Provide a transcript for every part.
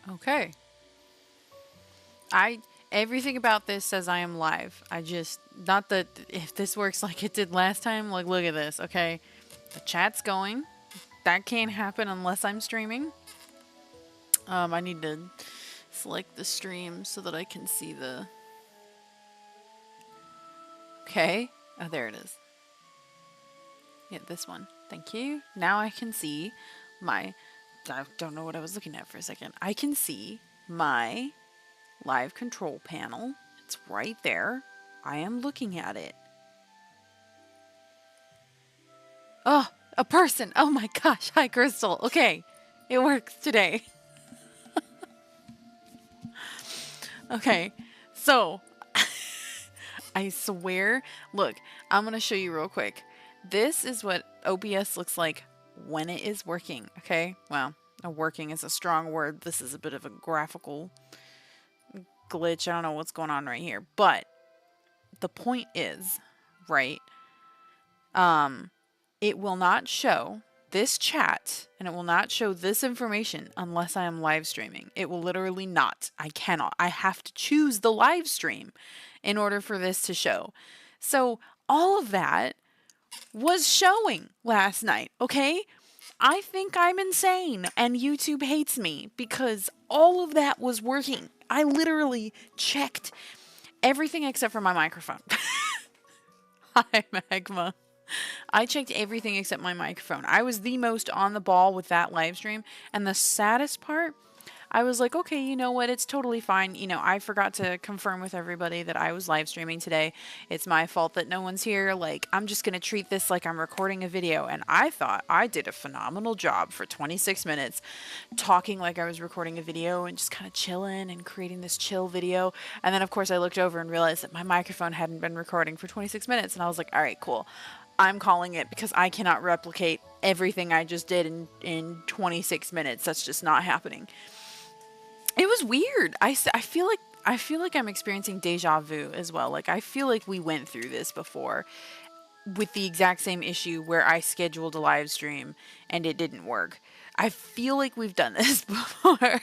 Okay. I everything about this says I am live. I just not that if this works like it did last time, like look at this, okay? The chat's going. That can't happen unless I'm streaming. I need to select the stream so that I can see the Okay. Oh, there it is. Yeah, this one. Thank you. Now I can see my I don't know what I was looking at for a second. I can see my live control panel. It's right there. I am looking at it. Oh, a person. Oh my gosh. Hi, Crystal. Okay. It works today. Okay. So, I swear. Look, I'm going to show you real quick. This is what OBS looks like when it is working. Okay. Well, working is a strong word. This is a bit of a graphical glitch. I don't know what's going on right here. But the point is, right? It will not show this chat and it will not show this information unless I am live streaming. It will literally not. I cannot. I have to choose the live stream in order for this to show. So all of that was showing last night, okay? I think I'm insane and YouTube hates me because all of that was working. I literally checked everything except for my microphone. Hi, Magma. I checked everything except my microphone. I was the most on the ball with that live stream. And the saddest part, I was like, okay, you know what? It's totally fine. You know, I forgot to confirm with everybody that I was live streaming today. It's my fault that no one's here. Like, I'm just going to treat this like I'm recording a video. And I thought I did a phenomenal job for 26 minutes talking like I was recording a video and just kind of chilling and creating this chill video. And then, of course, I looked over and realized that my microphone hadn't been recording for 26 minutes. And I was like, all right, cool. I'm calling it because I cannot replicate everything I just did in 26 minutes. That's just not happening. It was weird. I feel like I'm experiencing deja vu as well. Like I feel like we went through this before with the exact same issue where I scheduled a live stream and it didn't work. I feel like we've done this before.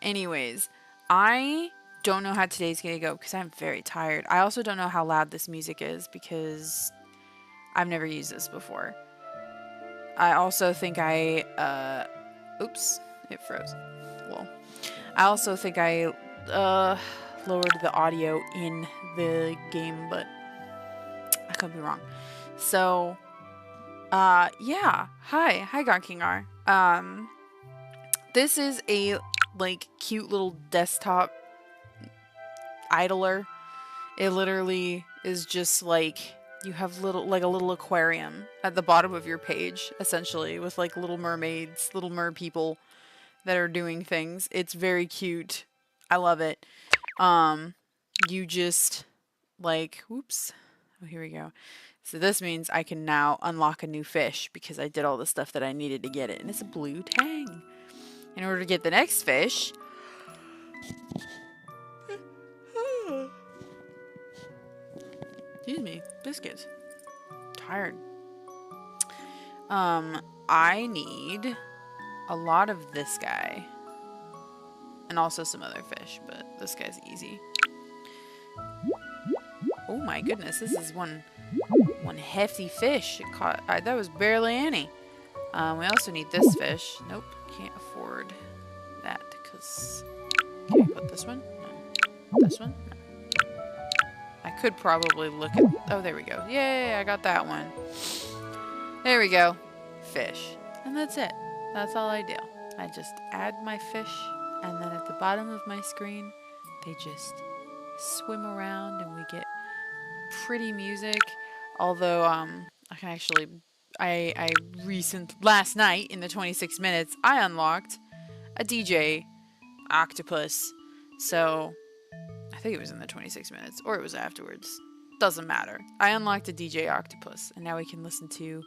Anyways, I don't know how today's going to go because I'm very tired. I also don't know how loud this music is because I've never used this before. I also think oops, it froze. Well, I also think I lowered the audio in the game, but I could be wrong. So, yeah. Hi, God King R. This is a like cute little desktop idler. It literally is just like you have a little aquarium at the bottom of your page, essentially, with like little mermaids, little mer people that are doing things. It's very cute. I love it. You just like, whoops. Oh, here we go. So this means I can now unlock a new fish because I did all the stuff that I needed to get it. And it's a blue tang. In order to get the next fish, excuse me, biscuits. Tired. I need a lot of this guy. And also some other fish, but this guy's easy. Oh my goodness, this is one hefty fish. It caught, that was barely any. We also need this fish. Nope, can't afford that because... Can I put this one? No. This one? No. I could probably look at... Oh, there we go. Yay, I got that one. There we go. Fish. And that's it. That's all I do. I just add my fish, and then at the bottom of my screen, they just swim around, and we get pretty music. Although, I can actually... last night, in the 26 minutes, I unlocked a DJ octopus. So, I think it was in the 26 minutes, or it was afterwards. Doesn't matter. I unlocked a DJ octopus, and now we can listen to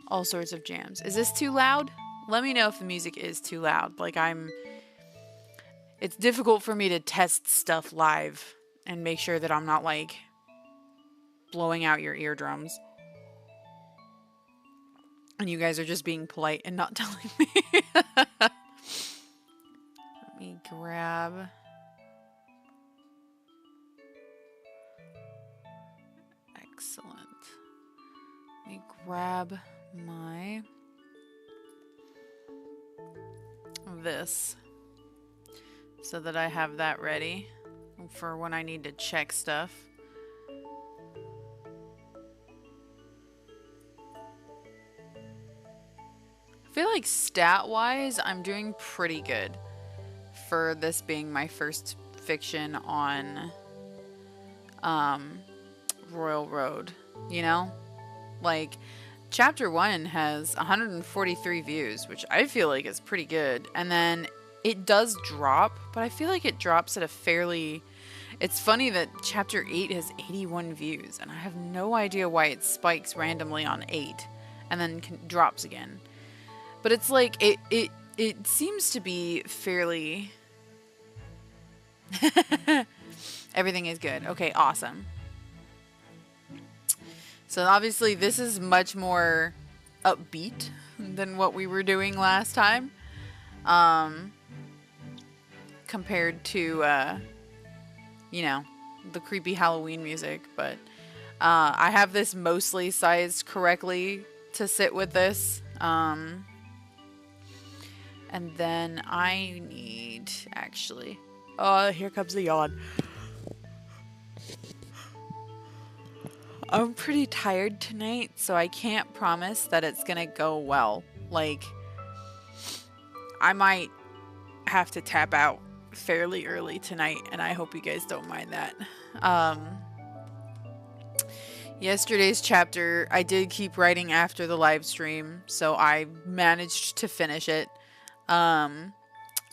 all sorts of jams. Is this too loud? Let me know if the music is too loud. Like, it's difficult for me to test stuff live and make sure that I'm not, like, blowing out your eardrums. And you guys are just being polite and not telling me. Let me grab... Excellent. Let me grab my... this. So that I have that ready for when I need to check stuff. I feel like stat-wise, I'm doing pretty good for this being my first fiction on Royal Road, you know? Like, Chapter 1 has 143 views, which I feel like is pretty good. And then it does drop, but I feel like it drops at a fairly... It's funny that Chapter 8 has 81 views, and I have no idea why it spikes randomly on 8 and then drops again. But it's like, it seems to be fairly... Everything is good. Okay, awesome. So obviously this is much more upbeat than what we were doing last time. Compared to, you know, the creepy Halloween music. But I have this mostly sized correctly to sit with this. And then I need, actually... Oh, here comes the yawn. I'm pretty tired tonight, so I can't promise that it's gonna go well. Like, I might have to tap out fairly early tonight, and I hope you guys don't mind that. Yesterday's chapter, I did keep writing after the live stream, so I managed to finish it.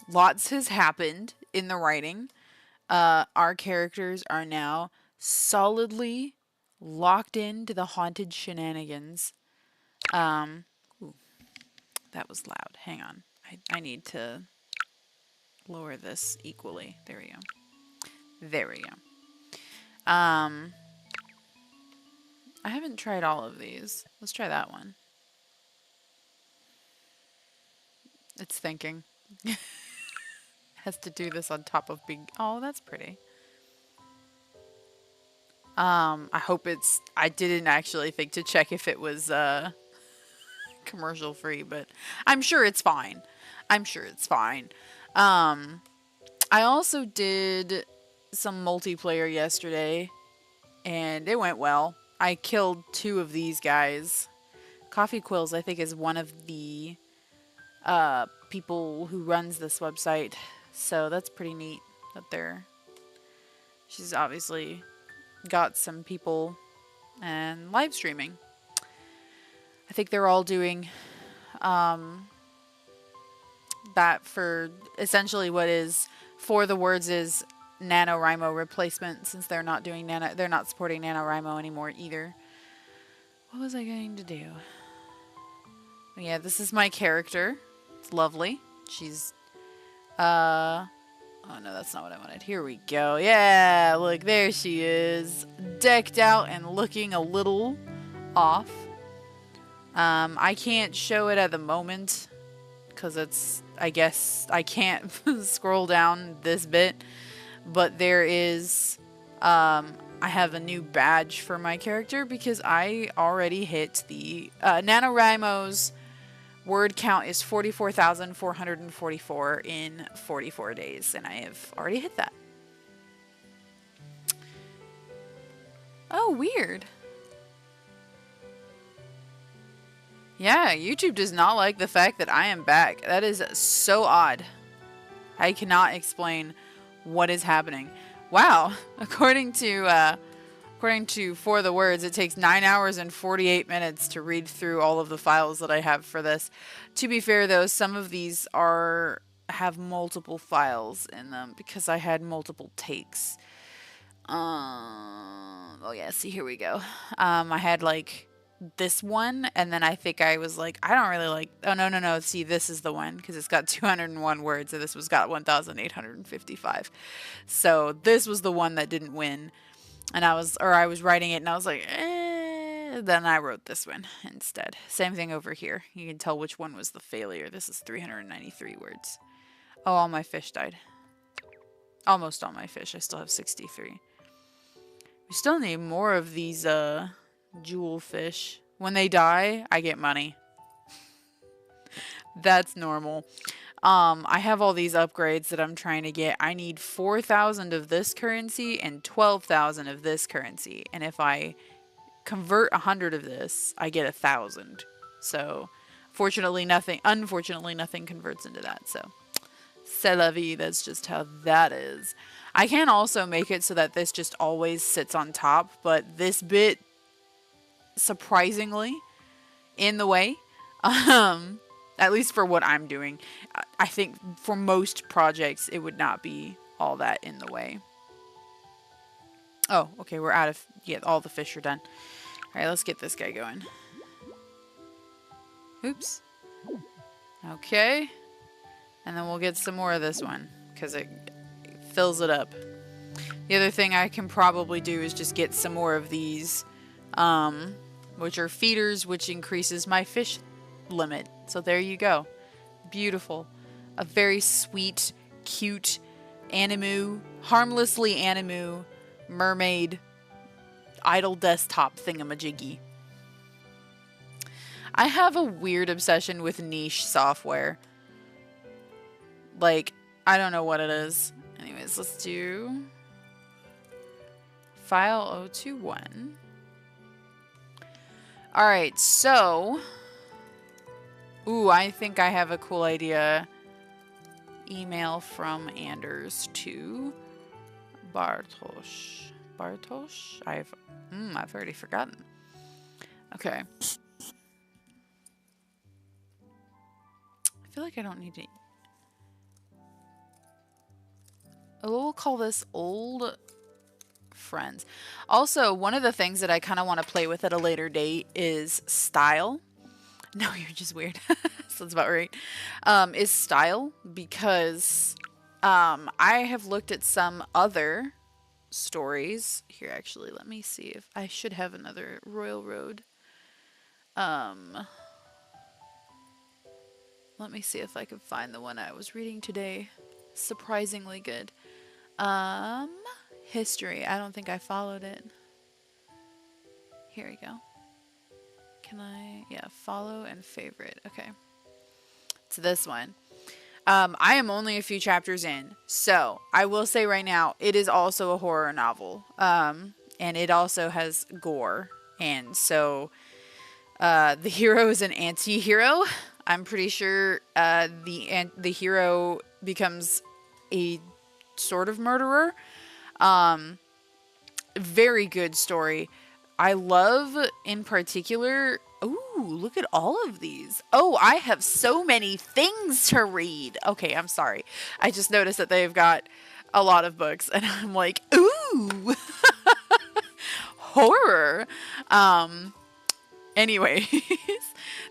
Lots has happened in the writing. Our characters are now solidly locked into the haunted shenanigans. Ooh, that was loud. Hang on. I need to lower this equally. There we go. There we go. I haven't tried all of these. Let's try that one. It's thinking. Has to do this on top of big... Oh, that's pretty. I hope it's... I didn't actually think to check if it was commercial free, but I'm sure it's fine. I'm sure it's fine. I also did some multiplayer yesterday, and it went well. I killed 2 of these guys. Coffee Quills, I think, is one of the people who runs this website. So that's pretty neat that they're... She's obviously got some people and live streaming. I think they're all doing that for essentially what is For the Words is NaNoWriMo replacement, since they're not doing they're not supporting NaNoWriMo anymore either. What was I going to do? Yeah, this is my character. It's lovely. She's oh no, that's not what I wanted. Here we go. Yeah, look, there she is. Decked out and looking a little off. I can't show it at the moment because it's, I guess, I can't scroll down this bit. But there is, I have a new badge for my character because I already hit the, NaNoWriMo's word count is 44,444 in 44 days, and I have already hit that. Oh, weird. Yeah, YouTube does not like the fact that I am back. That is so odd. I cannot explain what is happening. Wow. According to For the Words, it takes 9 hours and 48 minutes to read through all of the files that I have for this. To be fair, though, some of these have multiple files in them because I had multiple takes. Oh yeah, see, here we go. I had like this one, and then I think I was like, I don't really like... Oh, no. See, this is the one because it's got 201 words, and this was got 1,855. So this was the one that didn't win. And I was writing it, and I was like, eh. Then I wrote this one instead. Same thing over here. You can tell which one was the failure. This is 393 words. Oh, all my fish died. almost all my fish. I still have 63. We still need more of these jewel fish. When they die, I get money. That's normal. I have all these upgrades that I'm trying to get. I need 4,000 of this currency and 12,000 of this currency. And if I convert 100 of this, I get 1,000. So, unfortunately, nothing converts into that. So, c'est la vie. That's just how that is. I can also make it so that this just always sits on top, but this bit, surprisingly, in the way. At least for what I'm doing. I think for most projects, it would not be all that in the way. Oh, okay, we're out of... Yeah, all the fish are done. Alright, let's get this guy going. Oops. Okay. And then we'll get some more of this one, because it fills it up. The other thing I can probably do is just get some more of these, which are feeders, which increases my fish limit. So there you go. Beautiful. A very sweet, cute, harmlessly animu, mermaid, idle desktop thingamajiggy. I have a weird obsession with niche software. Like, I don't know what it is. Anyways, let's do file 021. Alright, so... Ooh, I think I have a cool idea. Email from Anders to Bartosz. Bartosz? I've already forgotten. Okay. I feel like I don't need to... We'll call this old friends. Also, one of the things that I kind of want to play with at a later date is style. No, you're just weird. So that's about right. Is style, because I have looked at some other stories. Here, actually, let me see if I should have another Royal Road. Let me see if I can find the one I was reading today. Surprisingly good. History. I don't think I followed it. Here we go. Can I? Yeah, follow and favorite. Okay. It's this one. I am only a few chapters in, so I will say right now, it is also a horror novel. And it also has gore. And so, the hero is an anti-hero. I'm pretty sure, the hero becomes a sort of murderer. Very good story. I love, in particular... Ooh, look at all of these. Oh, I have so many things to read. Okay, I'm sorry. I just noticed that they've got a lot of books, and I'm like, ooh! Horror! Anyways,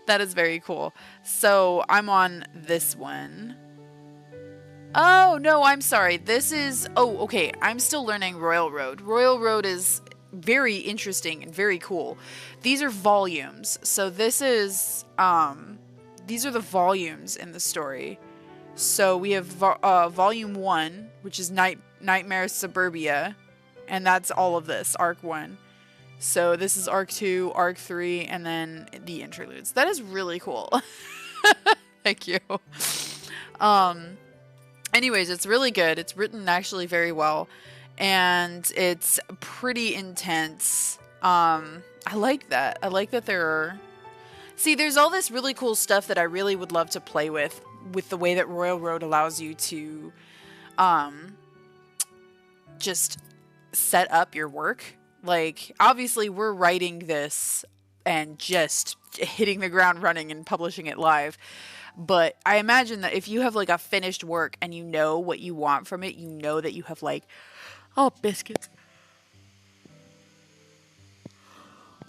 that is very cool. So, I'm on this one. Oh, no, I'm sorry. This is... Oh, okay. I'm still learning Royal Road. Royal Road is very interesting and very cool. These are volumes. So this is... these are the volumes in the story. So we have Volume 1, which is Nightmare Suburbia. And that's all of this, Arc 1. So this is Arc 2, Arc 3, and then the interludes. That is really cool. Thank you. Anyways, it's really good. It's written actually very well. And it's pretty intense. I like that. I like that there are... See, there's all this really cool stuff that I really would love to play with the way that Royal Road allows you to just set up your work. Like, obviously, we're writing this and just hitting the ground running and publishing it live. But I imagine that if you have, like, a finished work and you know what you want from it, you know that you have, like, oh, biscuits,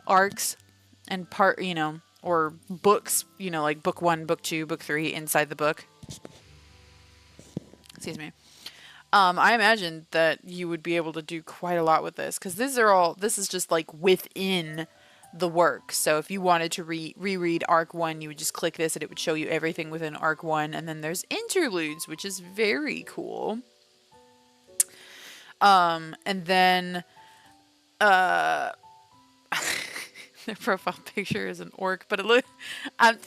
arcs and or books, like book 1, book 2, book 3 inside the book. Excuse me. I imagine that you would be able to do quite a lot with this, because this is just like within the work. So if you wanted to reread Arc 1, you would just click this and it would show you everything within Arc 1. And then there's interludes, which is very cool. And then, uh, their profile picture is an orc, but I'm,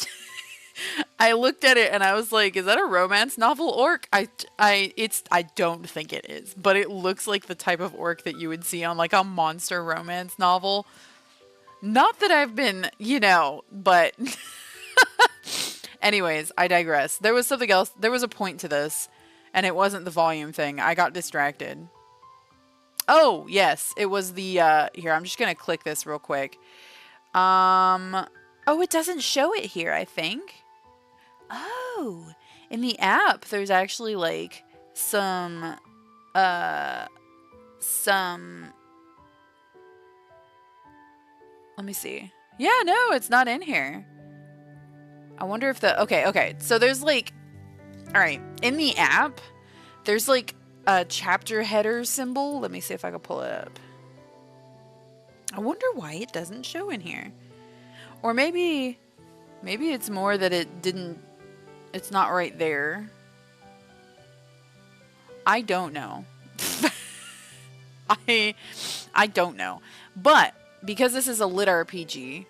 I looked at it and I was like, is that a romance novel orc? I don't think it is, but it looks like the type of orc that you would see on like a monster romance novel. Not that I've been, but anyways, I digress. There was something else. There was a point to this, and it wasn't the volume thing. I got distracted. Oh, yes, it was the, here, I'm just gonna click this real quick. Oh, it doesn't show it here, I think. Oh, in the app, there's actually, like, some, let me see. Yeah, no, it's not in here. I wonder if okay, so there's, like, alright, in the app, there's, like, a chapter header symbol. Let me see if I can pull it up. I wonder why it doesn't show in here. Or maybe it's more that it's not right there. I don't know. I don't know. But because this is a lit RPG.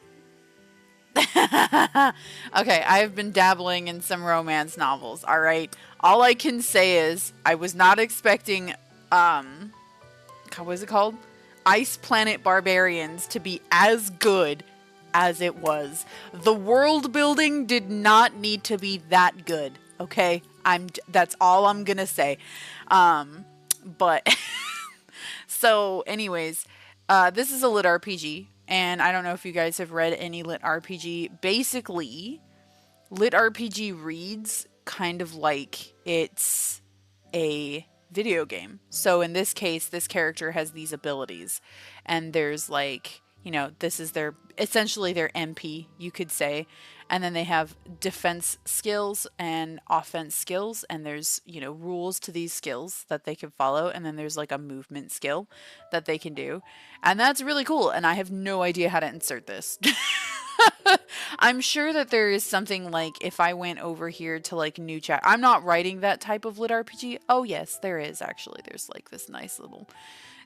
Okay, I've been dabbling in some romance novels, all right? All I can say is I was not expecting what was it called? Ice Planet Barbarians to be as good as it was. The world building did not need to be that good, okay? That's all I'm going to say. But so anyways, this is a lit RPG. And I don't know if you guys have read any lit RPG. Basically, lit RPG reads kind of like it's a video game. So in this case, this character has these abilities. And there's like, this is essentially their MP, you could say. And then they have defense skills and offense skills. And there's, rules to these skills that they can follow. And then there's like a movement skill that they can do. And that's really cool. And I have no idea how to insert this. I'm sure that there is something like if I went over here to like new chat. I'm not writing that type of lit RPG. Oh yes, there is actually. There's like this nice little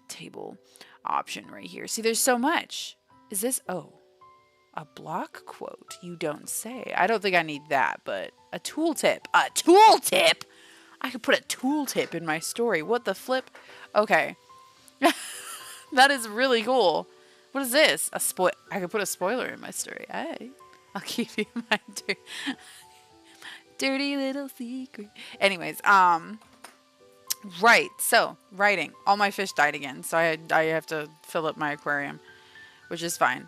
table option right here. See, there's so much. Is this, a block quote? You don't say. I don't think I need that, but a tooltip. A tooltip? I could put a tooltip in my story. What the flip? Okay. That is really cool. What is this? I could put a spoiler in my story. Hey, I'll keep you my dirty little secret. Anyways, right. So writing. All my fish died again, so I have to fill up my aquarium, which is fine.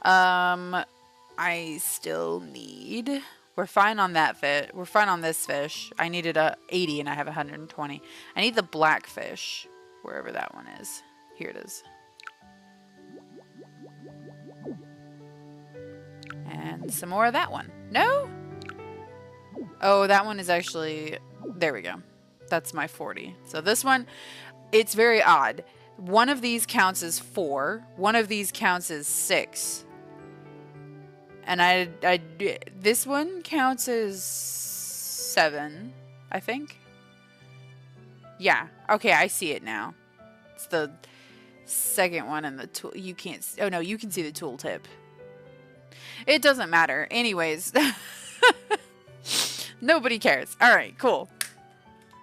I still need. We're fine on that fish. We're fine on this fish. I needed a 80 and I have 120. I need the black fish, wherever that one is. Here it is. And some more of that one. No? Oh, that one is actually... There we go. That's my 40. So this one, it's very odd. One of these counts as 4. One of these counts as 6. And this one counts as 7, I think. Yeah. Okay, I see it now. It's the second one in the tool. You can't... Oh, no, you can see the tooltip. It doesn't matter. Anyways. Nobody cares. All right, cool.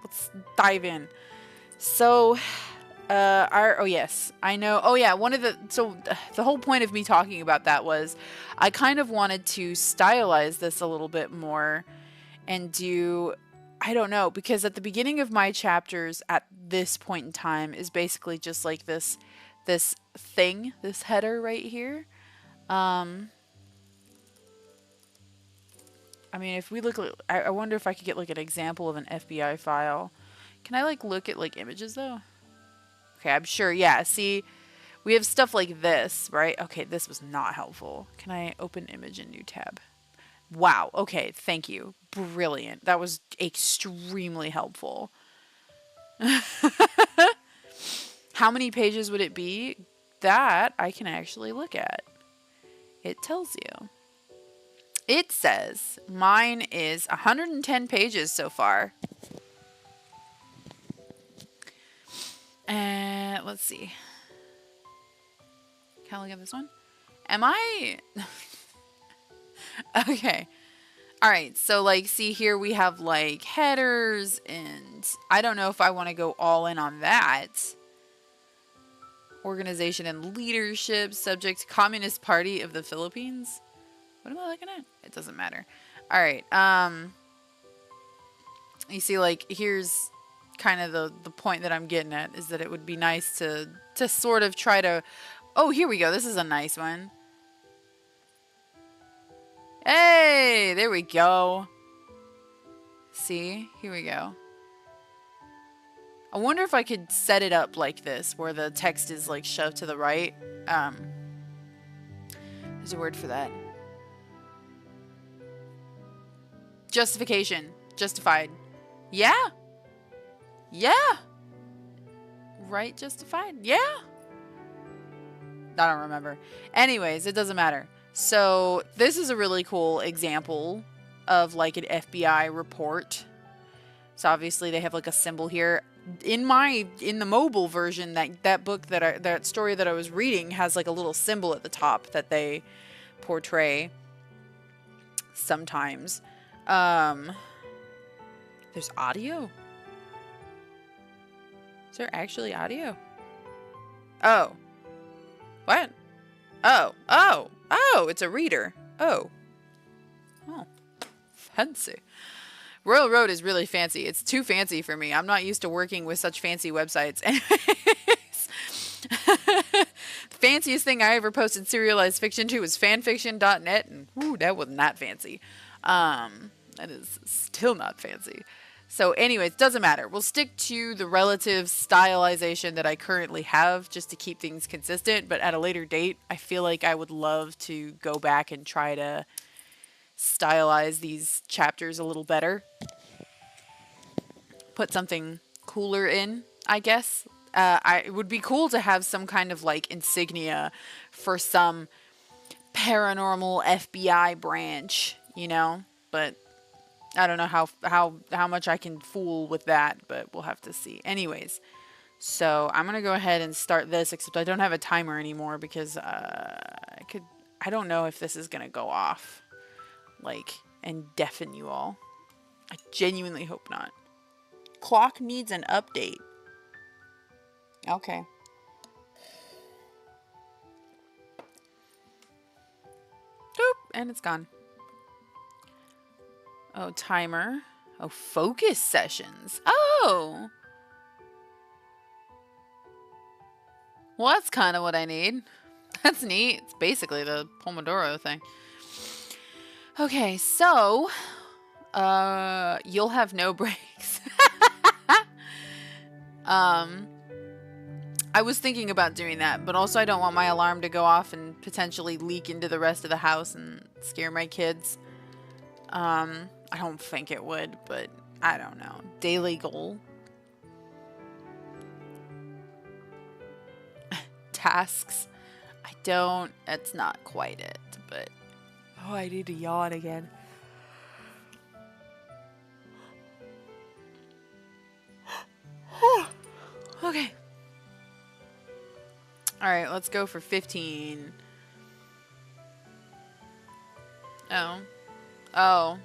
Let's dive in. So, oh yes, I know. Oh yeah, so the whole point of me talking about that was I kind of wanted to stylize this a little bit more and do, I don't know, because at the beginning of my chapters at this point in time is basically just like this thing, this header right here. I mean, if we look at, I wonder if I could get like an example of an FBI file. Can I like look at like images though? Okay, I'm sure. Yeah, see, we have stuff like this, right? Okay, this was not helpful. Can I open image in new tab? Wow. Okay, thank you. Brilliant. That was extremely helpful. How many pages would it be? That I can actually look at. It tells you. It says mine is 110 pages so far. And let's see. Can I look at this one? Am I... Okay. All right. So, like, see here we have, like, headers, and I don't know if I want to go all in on that. Organization and leadership, subject, Communist Party of the Philippines. What am I looking at? It doesn't matter. All right. You see, like, here's kind of the point that I'm getting at, is that it would be nice to sort of try to... Oh, here we go. This is a nice one. Hey, there we go. See, here we go. I wonder if I could set it up like this, where the text is like shoved to the right. There's a word for that. Justification. Justified. Yeah. Yeah. Right, justified? Yeah. I don't remember. Anyways, it doesn't matter. So this is a really cool example of like an FBI report. So obviously they have like a symbol here. In the mobile version, that book that story that I was reading has like a little symbol at the top that they portray sometimes. There's audio. Is there actually audio? Oh. What? Oh, it's a reader. Oh, fancy. Royal Road is really fancy. It's too fancy for me. I'm not used to working with such fancy websites. Anyways, the fanciest thing I ever posted serialized fiction to was fanfiction.net, and whoo, that was not fancy. That is still not fancy. So anyways, doesn't matter. We'll stick to the relative stylization that I currently have just to keep things consistent. But at a later date, I feel like I would love to go back and try to stylize these chapters a little better. Put something cooler in, I guess. It would be cool to have some kind of like insignia for some paranormal FBI branch, you know? But I don't know how much I can fool with that, but we'll have to see. Anyways, so I'm gonna go ahead and start this, except I don't have a timer anymore because I don't know if this is gonna go off, like, and deafen you all. I genuinely hope not. Clock needs an update. Okay. Doop, and it's gone. Oh, timer. Oh, focus sessions. Oh. Well, that's kind of what I need. That's neat. It's basically the Pomodoro thing. Okay, so you'll have no breaks. I was thinking about doing that, but also I don't want my alarm to go off and potentially leak into the rest of the house and scare my kids. I don't think it would, but I don't know. Daily goal. Tasks. It's not quite it, but... Oh, I need to yawn again. Okay. Alright, let's go for 15. Oh. Oh.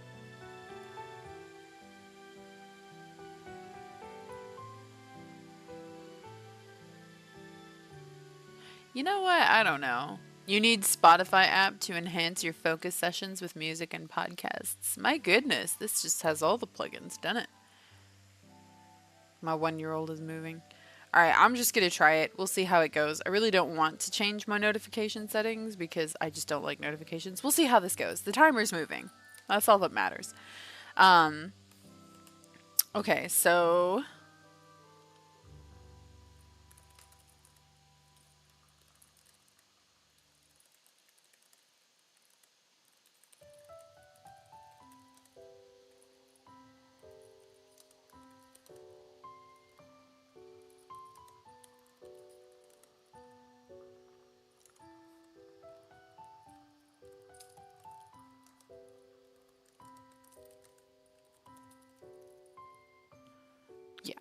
You know what? I don't know. You need Spotify app to enhance your focus sessions with music and podcasts. My goodness, this just has all the plugins, doesn't it? My 1-year-old is moving. Alright, I'm just going to try it. We'll see how it goes. I really don't want to change my notification settings because I just don't like notifications. We'll see how this goes. The timer's moving. That's all that matters. Okay, so... Yeah.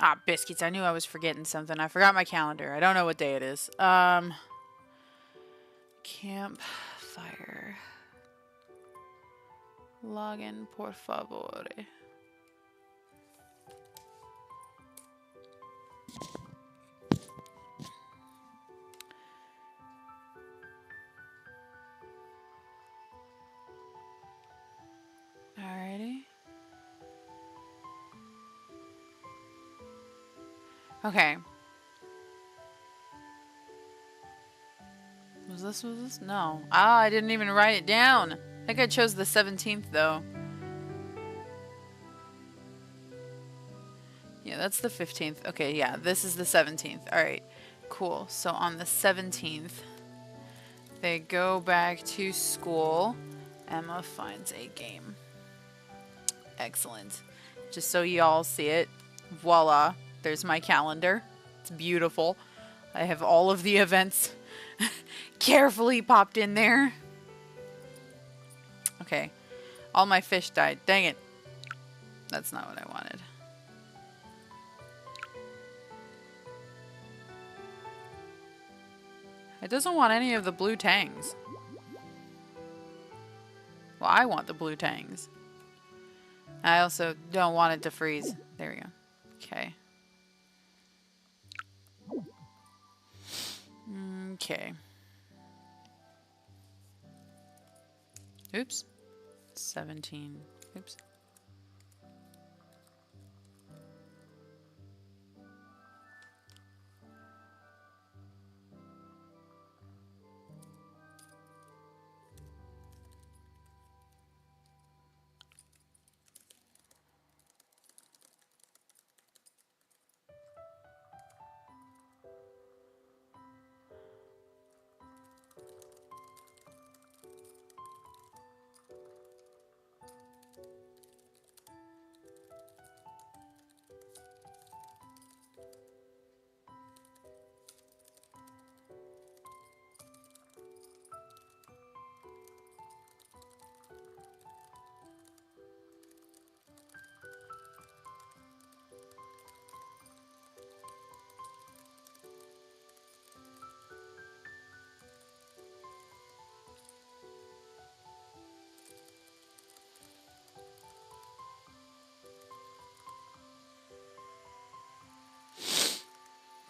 Ah, biscuits. I knew I was forgetting something. I forgot my calendar. I don't know what day it is. Campfire. Login, por favor. Alrighty. Okay. Was this? No. Ah, I didn't even write it down. I think I chose the 17th, though. Yeah, that's the 15th. Okay, yeah, this is the 17th. Alright, cool. So on the 17th, they go back to school. Emma finds a game. Excellent. Just so y'all see it. Voila. There's my calendar. It's beautiful. I have all of the events carefully popped in there. Okay. All my fish died. Dang it. That's not what I wanted. It doesn't want any of the blue tangs. Well, I want the blue tangs. I also don't want it to freeze. There we go. Okay. Okay. Oops. 17. Oops.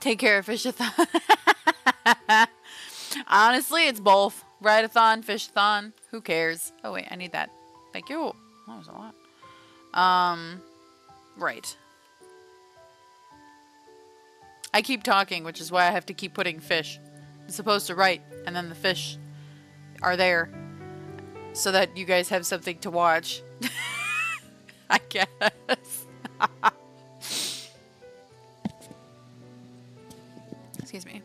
Take care of Fishathon. Honestly, it's both. Writathon, Fishathon. Who cares? Oh, wait. I need that. Thank you. That was a lot. Right. I keep talking, which is why I have to keep putting fish. I'm supposed to write, and then the fish are there. So that you guys have something to watch. I guess. Excuse me.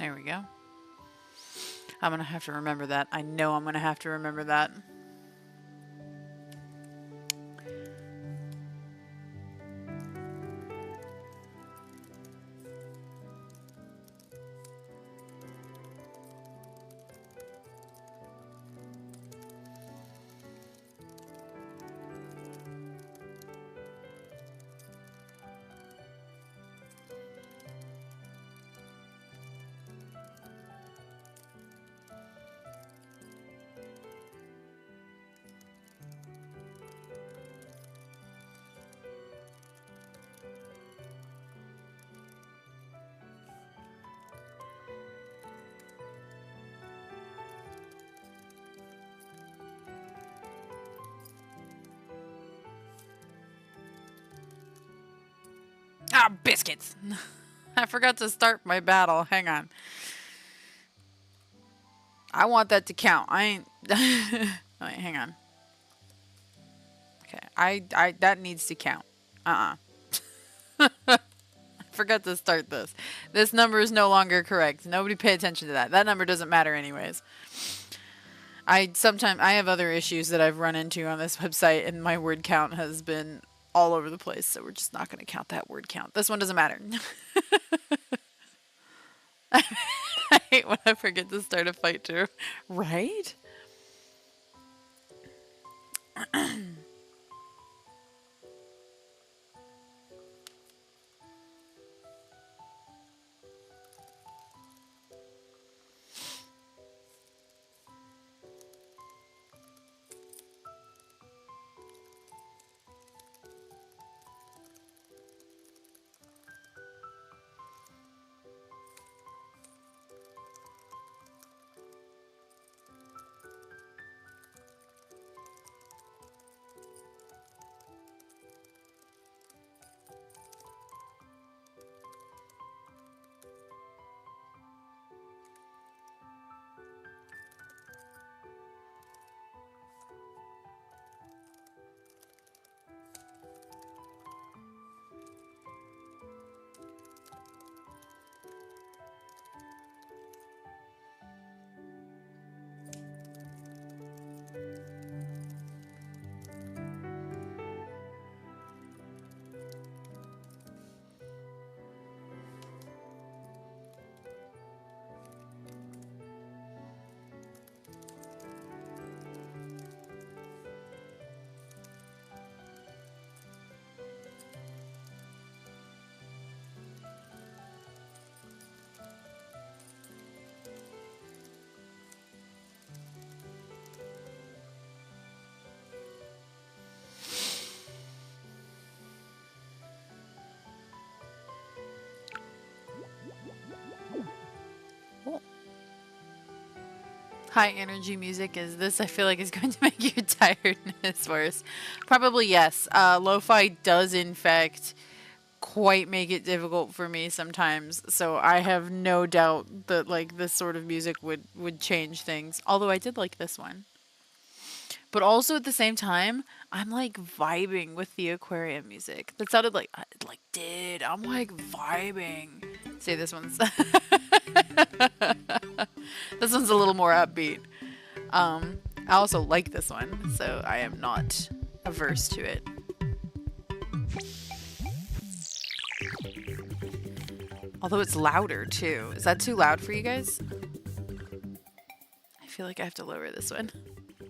There we go. I'm gonna have to remember that. I know I'm gonna have to remember that. Ah, biscuits! I forgot to start my battle. Hang on. I want that to count. I ain't... Wait, hang on. Okay, I that needs to count. I forgot to start this. This number is no longer correct. Nobody pay attention to that. That number doesn't matter anyways. I have other issues that I've run into on this website, and my word count has been all over the place, so we're just not going to count that word count. This one doesn't matter. I hate when I forget to start a fight too. Right? Cool. High energy music is this, I feel like, is going to make your tiredness worse. Probably yes. Lo-fi does in fact quite make it difficult for me sometimes, so I have no doubt that like this sort of music would change things. Although I did like this one. But also at the same time, I'm like vibing with the aquarium music. That sounded like I'm like vibing. See, this one's this one's a little more upbeat. I also like this one, so I am not averse to it. Although it's louder too. Is that too loud for you guys? I feel like I have to lower this one.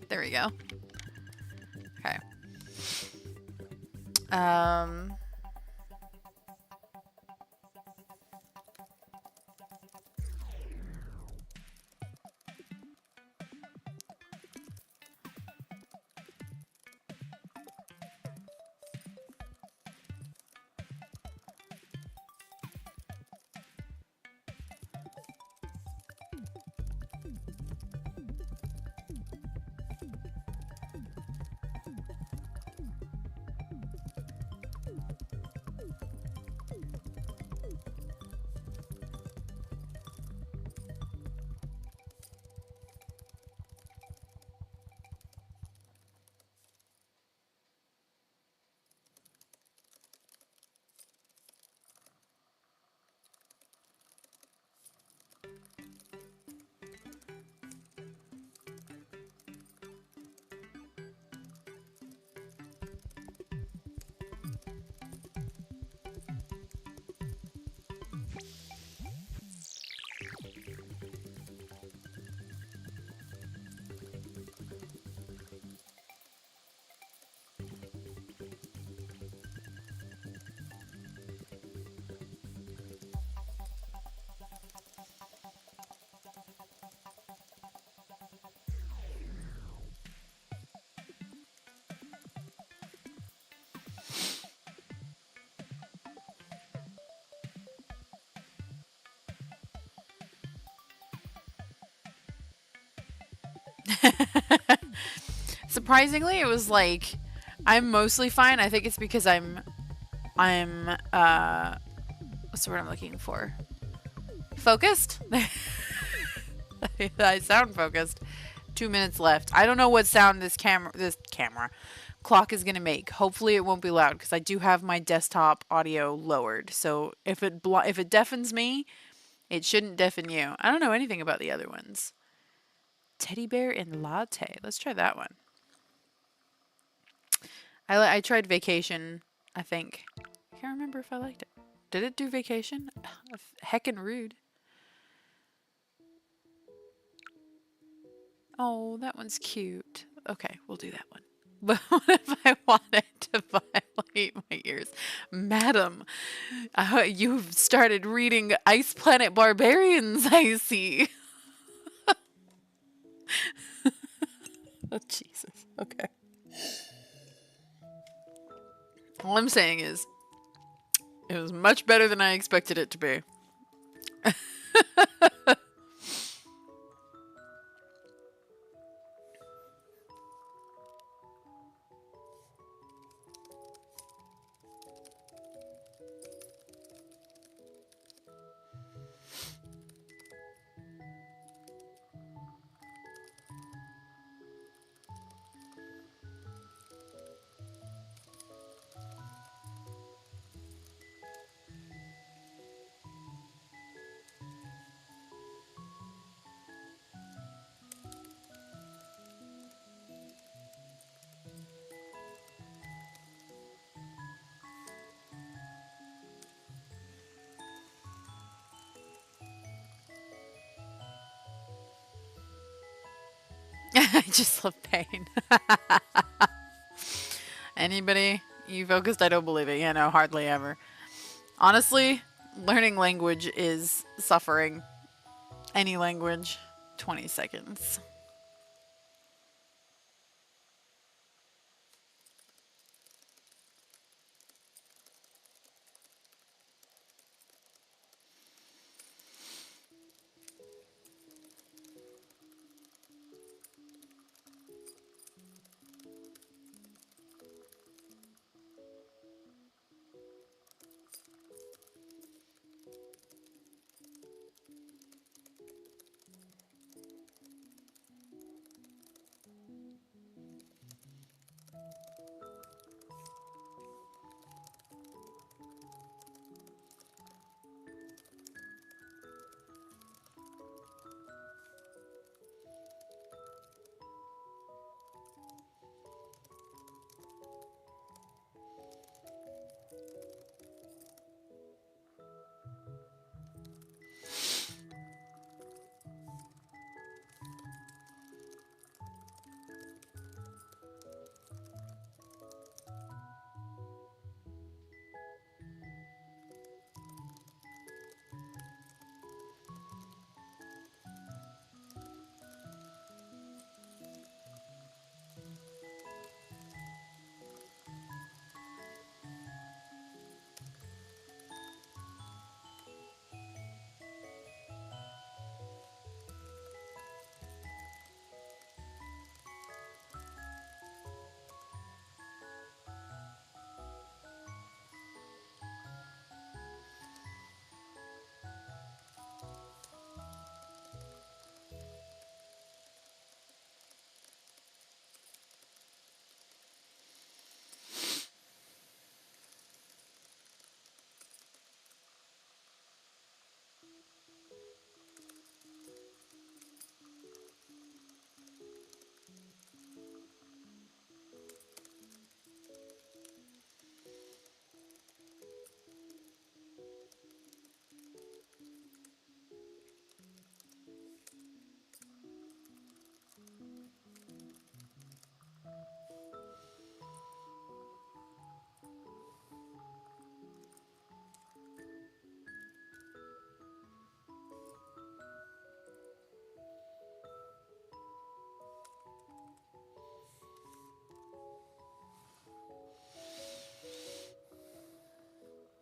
There we go. Okay. Surprisingly, it was like I'm mostly fine. I think it's because I'm what's the word I'm looking for? Focused? I sound focused. 2 minutes left. I don't know what sound this camera clock is gonna make. Hopefully it won't be loud because I do have my desktop audio lowered. So if it deafens me, it shouldn't deafen you. I don't know anything about the other ones. Teddy bear and latte. Let's try that one. I tried vacation. I think. I can't remember if I liked it. Did it do vacation? Heckin' rude. Oh, that one's cute. Okay, we'll do that one. But what if I wanted to violate my ears? Madam, you've started reading Ice Planet Barbarians, I see. Oh, Jesus. Okay. All I'm saying is, it was much better than I expected it to be. I just love pain. Anybody? You focused? I don't believe it. Yeah, no, hardly ever. Honestly, learning language is suffering. Any language. 20 seconds.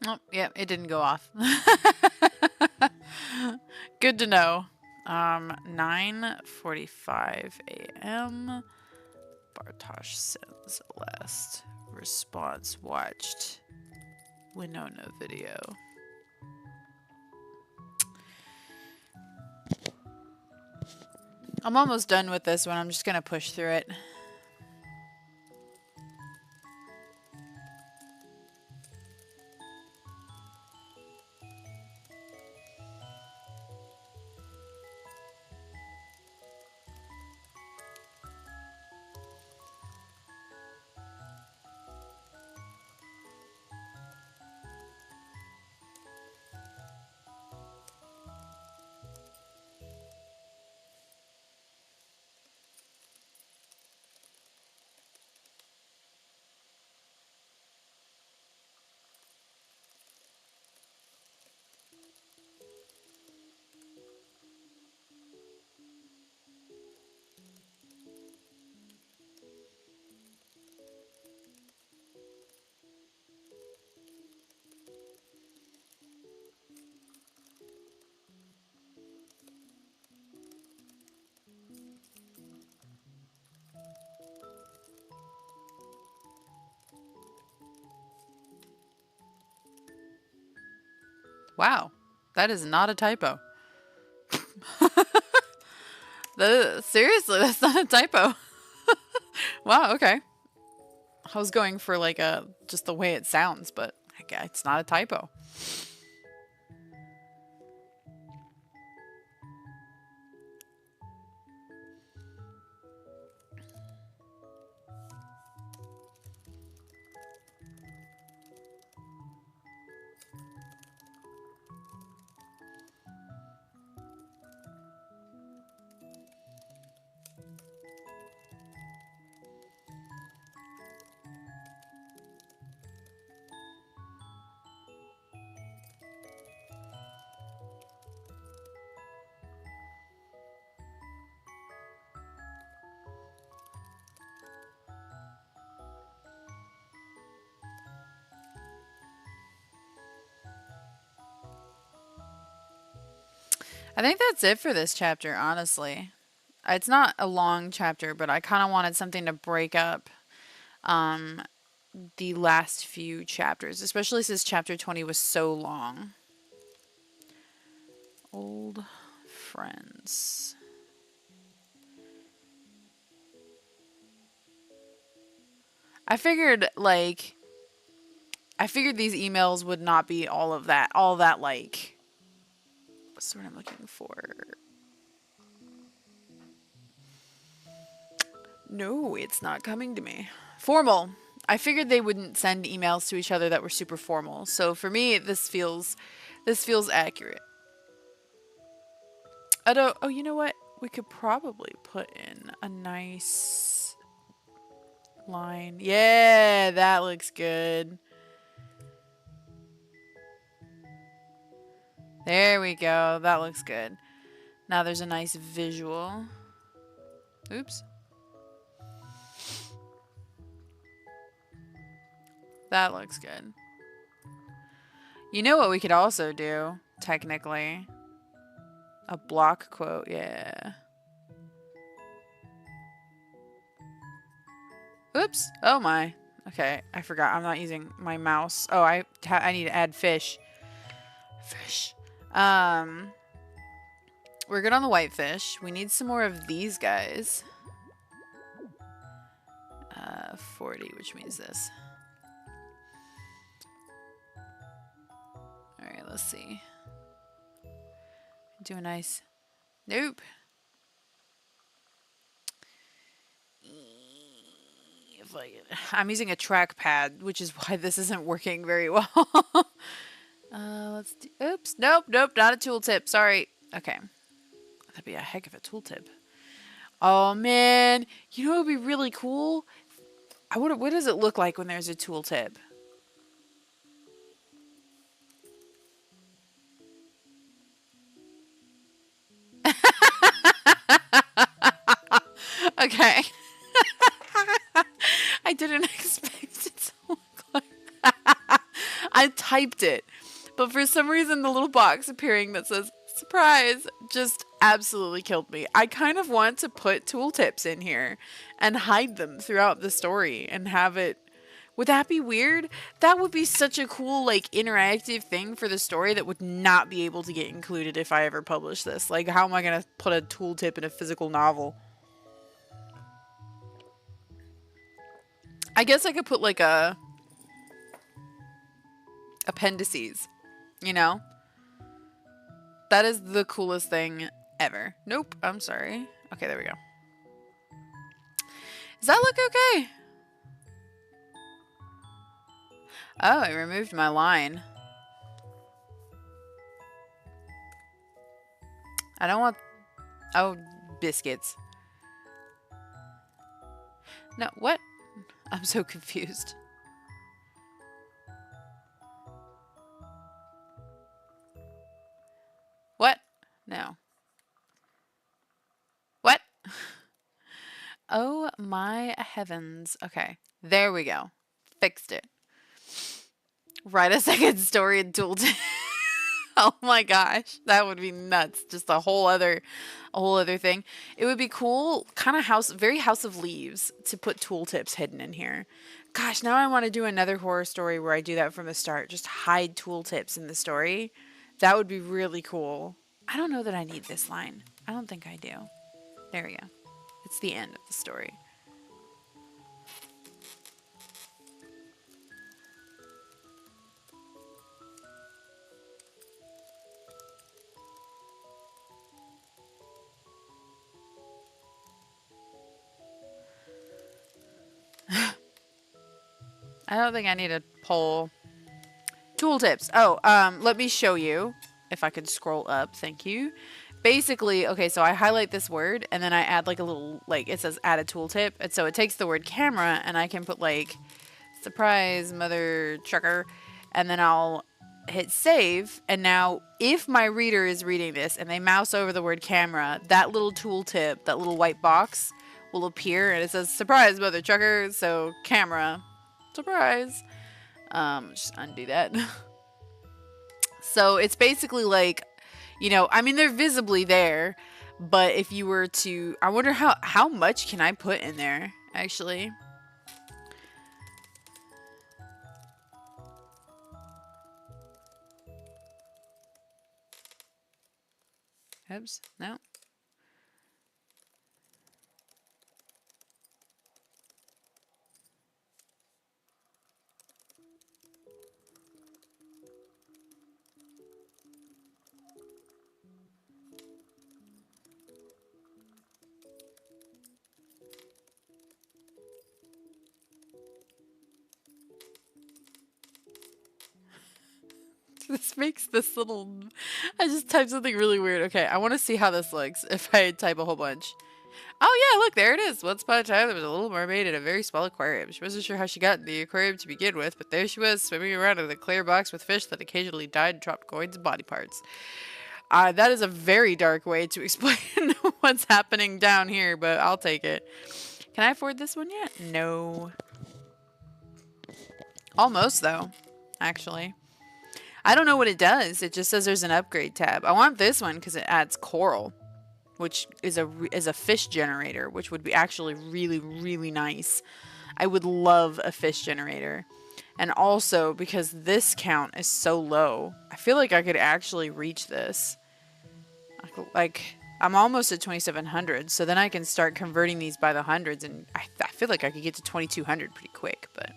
Oh, yeah, it didn't go off. Good to know. 9:45 a.m. Bartosz sends last response watched Winona video. I'm almost done with this one. I'm just gonna push through it. Wow, that is not a typo. Seriously, that's not a typo. Wow, okay. I was going for like just the way it sounds, but it's not a typo. I think that's it for this chapter, honestly. It's not a long chapter, but I kind of wanted something to break up the last few chapters, especially since chapter 20 was so long. Old friends. I figured these emails would not be all that like, what's the word I'm looking for? No, it's not coming to me. Formal. I figured they wouldn't send emails to each other that were super formal. So for me, this feels accurate. Oh, you know what? We could probably put in a nice line. Yeah, that looks good. There we go. That looks good. Now there's a nice visual. Oops. That looks good. You know what we could also do, technically? A block quote, yeah. Oops. Oh my. Okay, I forgot. I'm not using my mouse. Oh, I need to add fish. Fish. We're good on the whitefish. We need some more of these guys. 40, which means this. Alright, let's see. Do a nice... Nope. I'm using a trackpad, which is why this isn't working very well. Let's do... Oops. Nope, not a tooltip. Sorry. Okay. That'd be a heck of a tooltip. Oh, man. You know what would be really cool? What does it look like when there's a tooltip? Okay. I didn't expect it to look like that. I typed it. But for some reason, the little box appearing that says, surprise, just absolutely killed me. I kind of want to put tooltips in here and hide them throughout the story and have it. Would that be weird? That would be such a cool, like, interactive thing for the story that would not be able to get included if I ever publish this. Like, how am I going to put a tooltip in a physical novel? I guess I could put, like, a appendices, you know? That is the coolest thing ever. Nope, I'm sorry. Okay, there we go. Does that look okay? Oh, I removed my line. I don't want... Oh, biscuits. No, what? I'm so confused. What? No. What? Oh my heavens. Okay, there we go. Fixed it. Write a second story in tooltip. Oh my gosh, that would be nuts. Just a whole other thing. It would be cool, kind of very House of Leaves to put tooltips hidden in here. Gosh, now I want to do another horror story where I do that from the start. Just hide tooltips in the story. That would be really cool. I don't know that I need this line. I don't think I do. There we go. It's the end of the story. I don't think I need a poll. Tooltips. Oh, let me show you. If I could scroll up, thank you. Basically, okay, so I highlight this word and then I add like a little, like it says add a tooltip. And so it takes the word camera and I can put like surprise mother trucker and then I'll hit save. And now if my reader is reading this and they mouse over the word camera, that little tooltip, that little white box will appear and it says surprise mother trucker. So camera, surprise. Just undo that. So it's basically like, you know, I mean, they're visibly there, but if you were to, I wonder how much can I put in there, actually? Oops, no. This makes this little... I just typed something really weird. Okay, I want to see how this looks if I type a whole bunch. Oh yeah, look, there it is. Once upon a time, there was a little mermaid in a very small aquarium. She wasn't sure how she got in the aquarium to begin with, but there she was, swimming around in a clear box with fish that occasionally died and dropped coins and body parts. That is a very dark way to explain what's happening down here, but I'll take it. Can I afford this one yet? No. Almost, though, actually. I don't know what it does. It just says there's an upgrade tab. I want this one because it adds coral, which is a fish generator, which would be actually really, really nice. I would love a fish generator. And also, because this count is so low, I feel like I could actually reach this. Like, I'm almost at 2,700, so then I can start converting these by the hundreds, and I feel like I could get to 2,200 pretty quick, but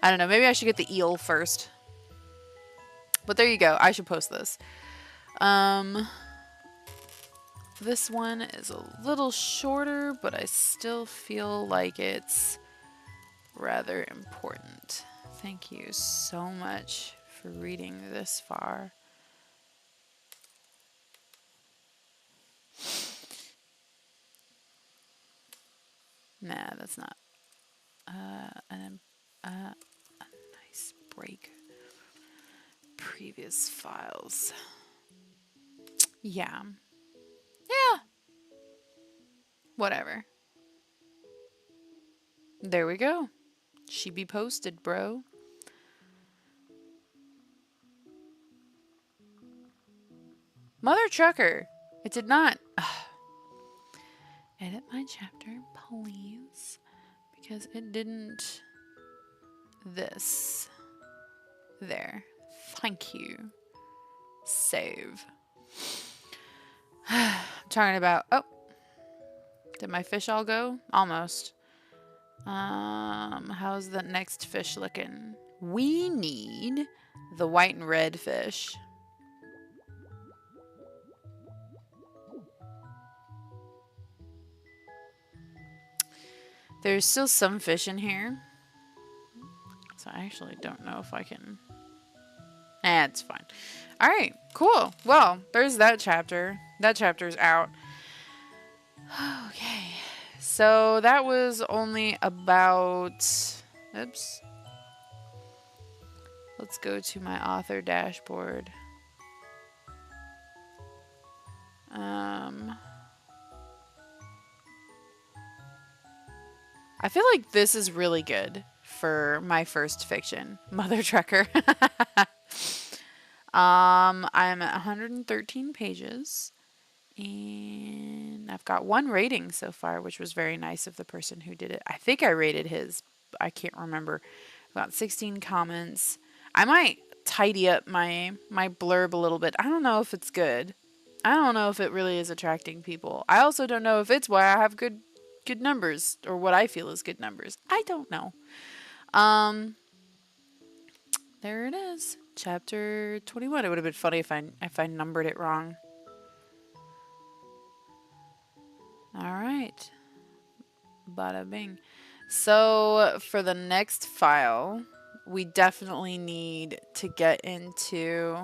I don't know. Maybe I should get the eel first. But there you go. I should post this. This one is a little shorter, but I still feel like it's rather important. Thank you so much for reading this far. Nah, that's not. A nice break. Previous files. Yeah. Yeah. Whatever. There we go. She be posted, bro. Mother Trucker. It did not. Edit my chapter, please. Because it didn't. This. There. Thank you. Save. I'm talking about. Oh. Did my fish all go? Almost. How's the next fish looking? We need the white and red fish. There's still some fish in here. So I actually don't know if I can... it's fine. Alright, cool. Well, there's that chapter. That chapter's out. Okay. So that was only about... Oops. Let's go to my author dashboard. I feel like this is really good for my first fiction, Mother Trucker. I'm at 113 pages, and I've got 1 rating so far, which was very nice of the person who did it. I think I rated his, I can't remember. About 16 comments. I might tidy up my blurb a little bit. I don't know if it's good. I don't know if it really is attracting people. I also don't know if it's why I have good numbers, or what I feel is good numbers. I don't know. There it is. Chapter 21. It would have been funny if I numbered it wrong. All right. Bada bing. So for the next file, we definitely need to get into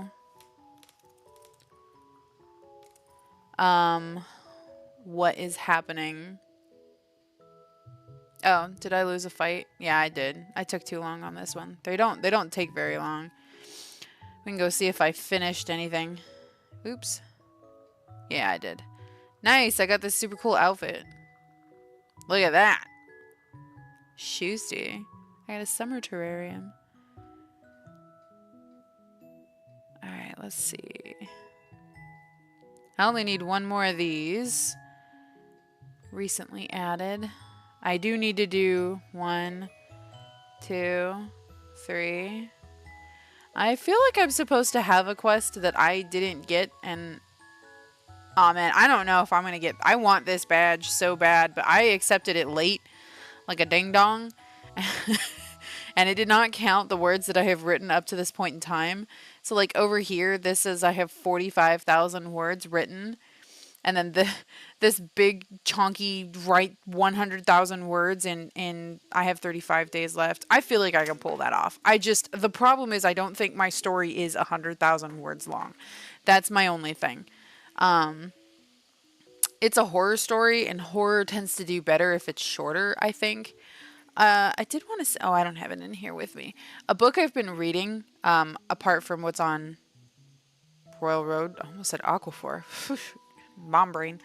what is happening. Oh, did I lose a fight? Yeah, I did. I took too long on this one. They don't take very long. We can go see if I finished anything. Oops. Yeah, I did. Nice, I got this super cool outfit. Look at that. Shoosty. I got a summer terrarium. Alright, let's see. I only need 1 more of these. Recently added. I do need to do 1, 2, 3. I feel like I'm supposed to have a quest that I didn't get, and oh man, I don't know if I'm gonna get... I want this badge so bad, but I accepted it late, like a ding-dong, and it did not count the words that I have written up to this point in time. So like over here, this says I have 45,000 words written, and then this big chunky write 100,000 words and I have 35 days left. I feel like I can pull that off. The problem is I don't think my story is 100,000 words long. That's my only thing. It's a horror story, and horror tends to do better if it's shorter, I think. I did want to say, oh, I don't have it in here with me. A book I've been reading, apart from what's on Royal Road, I almost said Aquaphor. Mom brain.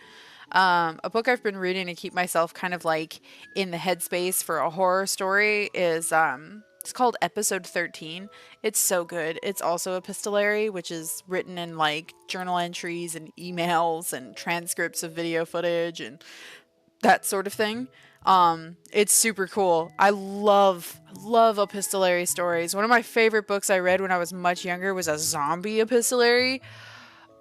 A book I've been reading to keep myself kind of like in the headspace for a horror story is it's called Episode 13. It's so good. It's also epistolary, which is written in like journal entries and emails and transcripts of video footage and that sort of thing. It's super cool. I love epistolary stories. One of my favorite books I read when I was much younger was a zombie epistolary.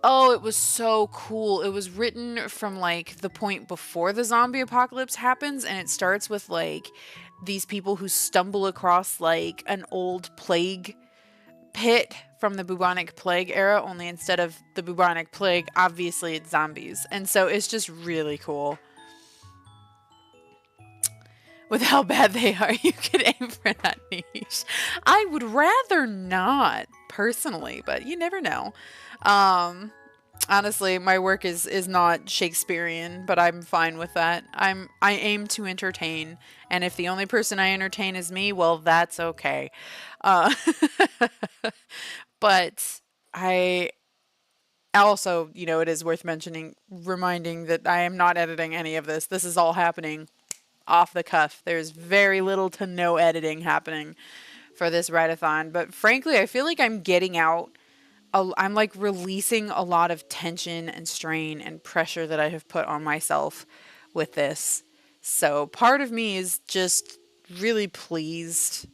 Oh, it was so cool. It was written from like the point before the zombie apocalypse happens, and it starts with like these people who stumble across like an old plague pit from the bubonic plague era, only instead of the bubonic plague, obviously it's zombies. And so it's just really cool. With how bad they are, you could aim for that niche. I would rather not, personally, but you never know. Honestly, my work is not Shakespearean, but I'm fine with that. I aim to entertain, and if the only person I entertain is me, well, that's okay. But I also, it is worth reminding that I am not editing any of this. This is all happening off the cuff. There's very little to no editing happening for this write-a-thon. But frankly, I feel like I'm getting out I'm like releasing a lot of tension and strain and pressure that I have put on myself with this. So part of me is just really pleased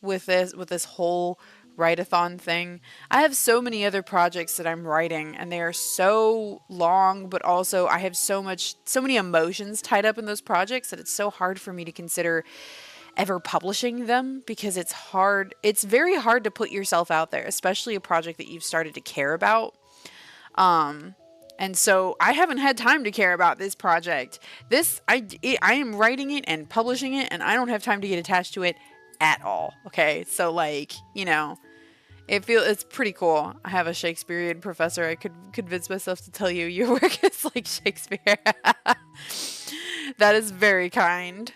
with this whole write-a-thon thing. I have so many other projects that I'm writing and they are so long, but also I have so many emotions tied up in those projects that it's so hard for me to consider ever publishing them because it's hard. It's very hard to put yourself out there, especially a project that you've started to care about. And so I haven't had time to care about this project. I am writing it and publishing it, and I don't have time to get attached to it at all. Okay, so like it's pretty cool. I have a Shakespearean professor. I could convince myself to tell you your work is like Shakespeare. That is very kind,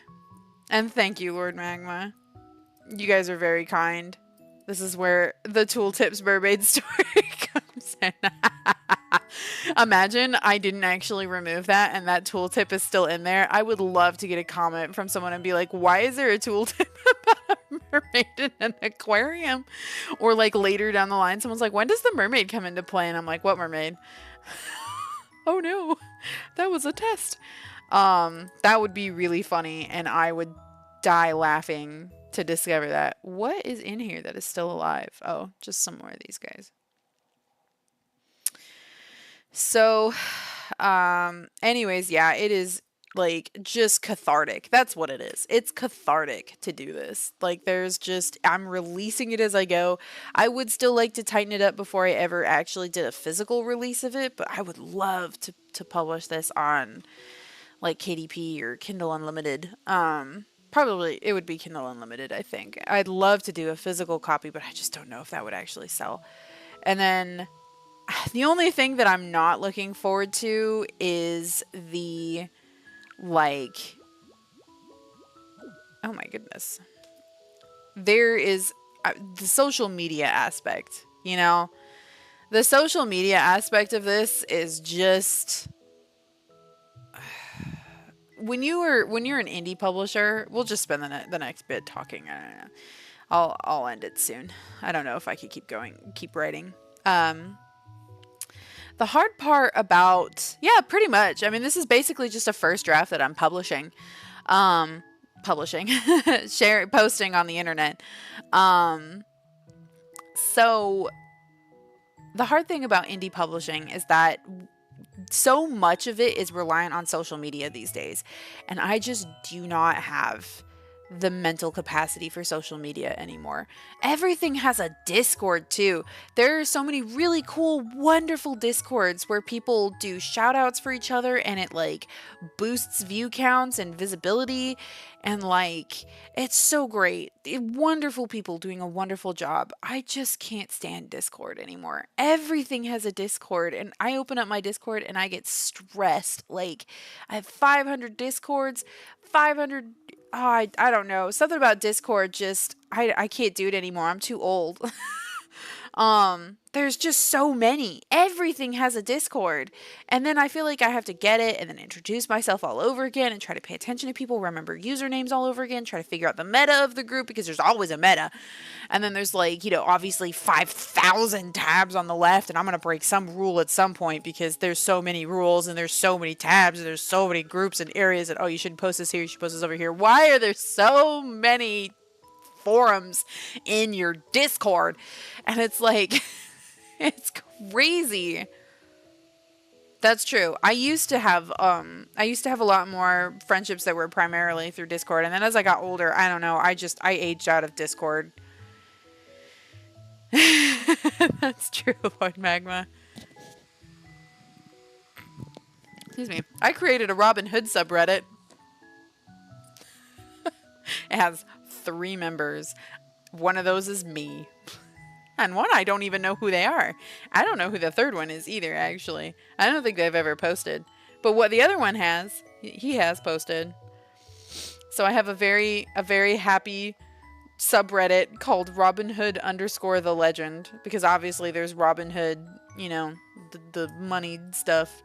and thank you, Lord Magma. You guys are very kind. This is where the Tooltips mermaid story comes in. Imagine I didn't actually remove that and that tooltip is still in there. I would love to get a comment from someone and be like, why is there a tooltip about a mermaid in an aquarium? Or like later down the line, someone's like, when does the mermaid come into play? And I'm like, what mermaid? Oh no, that was a test. That would be really funny and I would die laughing to discover that. What is in here that is still alive? Oh, just some more of these guys. So, anyways, yeah, it is like just cathartic. That's what it is. It's cathartic to do this. Like, I'm releasing it as I go. I would still like to tighten it up before I ever actually did a physical release of it, but I would love to publish this on like KDP or Kindle Unlimited. Probably it would be Kindle Unlimited, I think. I'd love to do a physical copy, but I just don't know if that would actually sell. And then the only thing that I'm not looking forward to is the, like, oh my goodness. There is the social media aspect, you know? The social media aspect of this is just, when you're an indie publisher, we'll just spend the next bit talking. I don't know. I'll end it soon. I don't know if I could keep writing. The hard part about, yeah, pretty much. I mean, this is basically just a first draft that I'm publishing. Posting on the internet. So the hard thing about indie publishing is that so much of it is reliant on social media these days. And I just do not have the mental capacity for social media anymore. Everything has a Discord too. There are so many really cool, wonderful Discords where people do shout outs for each other and it like boosts view counts and visibility. And like, it's so great. Wonderful people doing a wonderful job. I just can't stand Discord anymore. Everything has a Discord and I open up my Discord and I get stressed. Like, I have 500 Discords, 500, I don't know. Something about Discord just, I can't do it anymore. I'm too old. There's just so many. Everything has a Discord. And then I feel like I have to get it and then introduce myself all over again and try to pay attention to people, remember usernames all over again, try to figure out the meta of the group because there's always a meta. And then there's like, obviously 5,000 tabs on the left and I'm going to break some rule at some point because there's so many rules and there's so many tabs and there's so many groups and areas that, oh, you shouldn't post this here, you should post this over here. Why are there so many forums in your Discord? And it's like, it's crazy. That's true. I used to have a lot more friendships that were primarily through Discord, and then as I got older, I don't know, I aged out of Discord. That's true, Lord Magma. Excuse me. I created a Robin Hood subreddit. It has 3 members. One of those is me. And one I don't even know who they are. I don't know who the third one is either, actually. I don't think they've ever posted. But what the other one has, he has posted. So I have a very happy subreddit called Robin Hood _ the legend. Because obviously there's Robin Hood, the money stuff.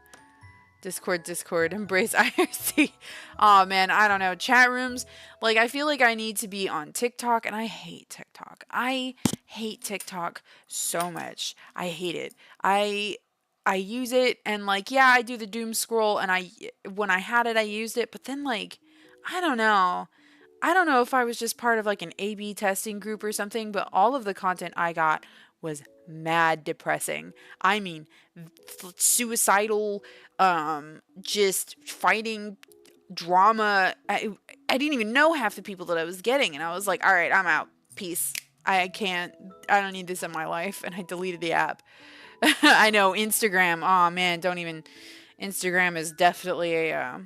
Discord, embrace IRC. Oh man, I don't know. Chat rooms, like I feel like I need to be on TikTok and I hate TikTok. I hate TikTok so much. I hate it. I use it and like yeah, I do the doom scroll and I when I had it I used it, but then like I don't know. I don't know if I was just part of like an A/B testing group or something, but all of the content I got was mad depressing. I mean, suicidal, just fighting drama. I didn't even know half the people that I was getting, and I was like, all right, I'm out. Peace. I can't, I don't need this in my life. And I deleted the app. I know Instagram. Oh man, don't even. Instagram is definitely a,